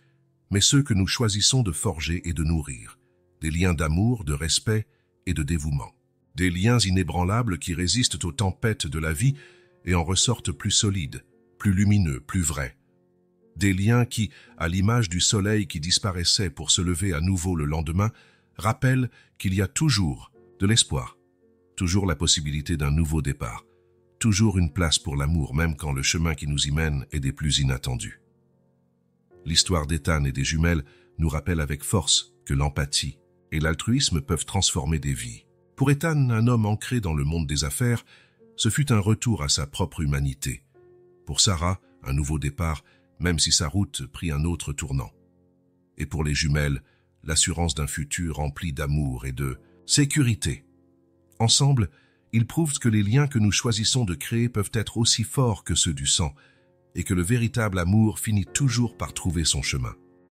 mais ceux que nous choisissons de forger et de nourrir, des liens d'amour, de respect et de dévouement, des liens inébranlables qui résistent aux tempêtes de la vie et en ressortent plus solides, plus lumineux, plus vrais. Des liens qui, à l'image du soleil qui disparaissait pour se lever à nouveau le lendemain, rappellent qu'il y a toujours de l'espoir, toujours la possibilité d'un nouveau départ, toujours une place pour l'amour, même quand le chemin qui nous y mène est des plus inattendus. L'histoire d'Ethan et des jumelles nous rappelle avec force que l'empathie et l'altruisme peuvent transformer des vies. Pour Ethan, un homme ancré dans le monde des affaires, ce fut un retour à sa propre humanité. Pour Sarah, un nouveau départ, même si sa route prit un autre tournant. Et pour les jumelles, l'assurance d'un futur rempli d'amour et de sécurité. Ensemble, ils prouvent que les liens que nous choisissons de créer peuvent être aussi forts que ceux du sang, et que le véritable amour finit toujours par trouver son chemin.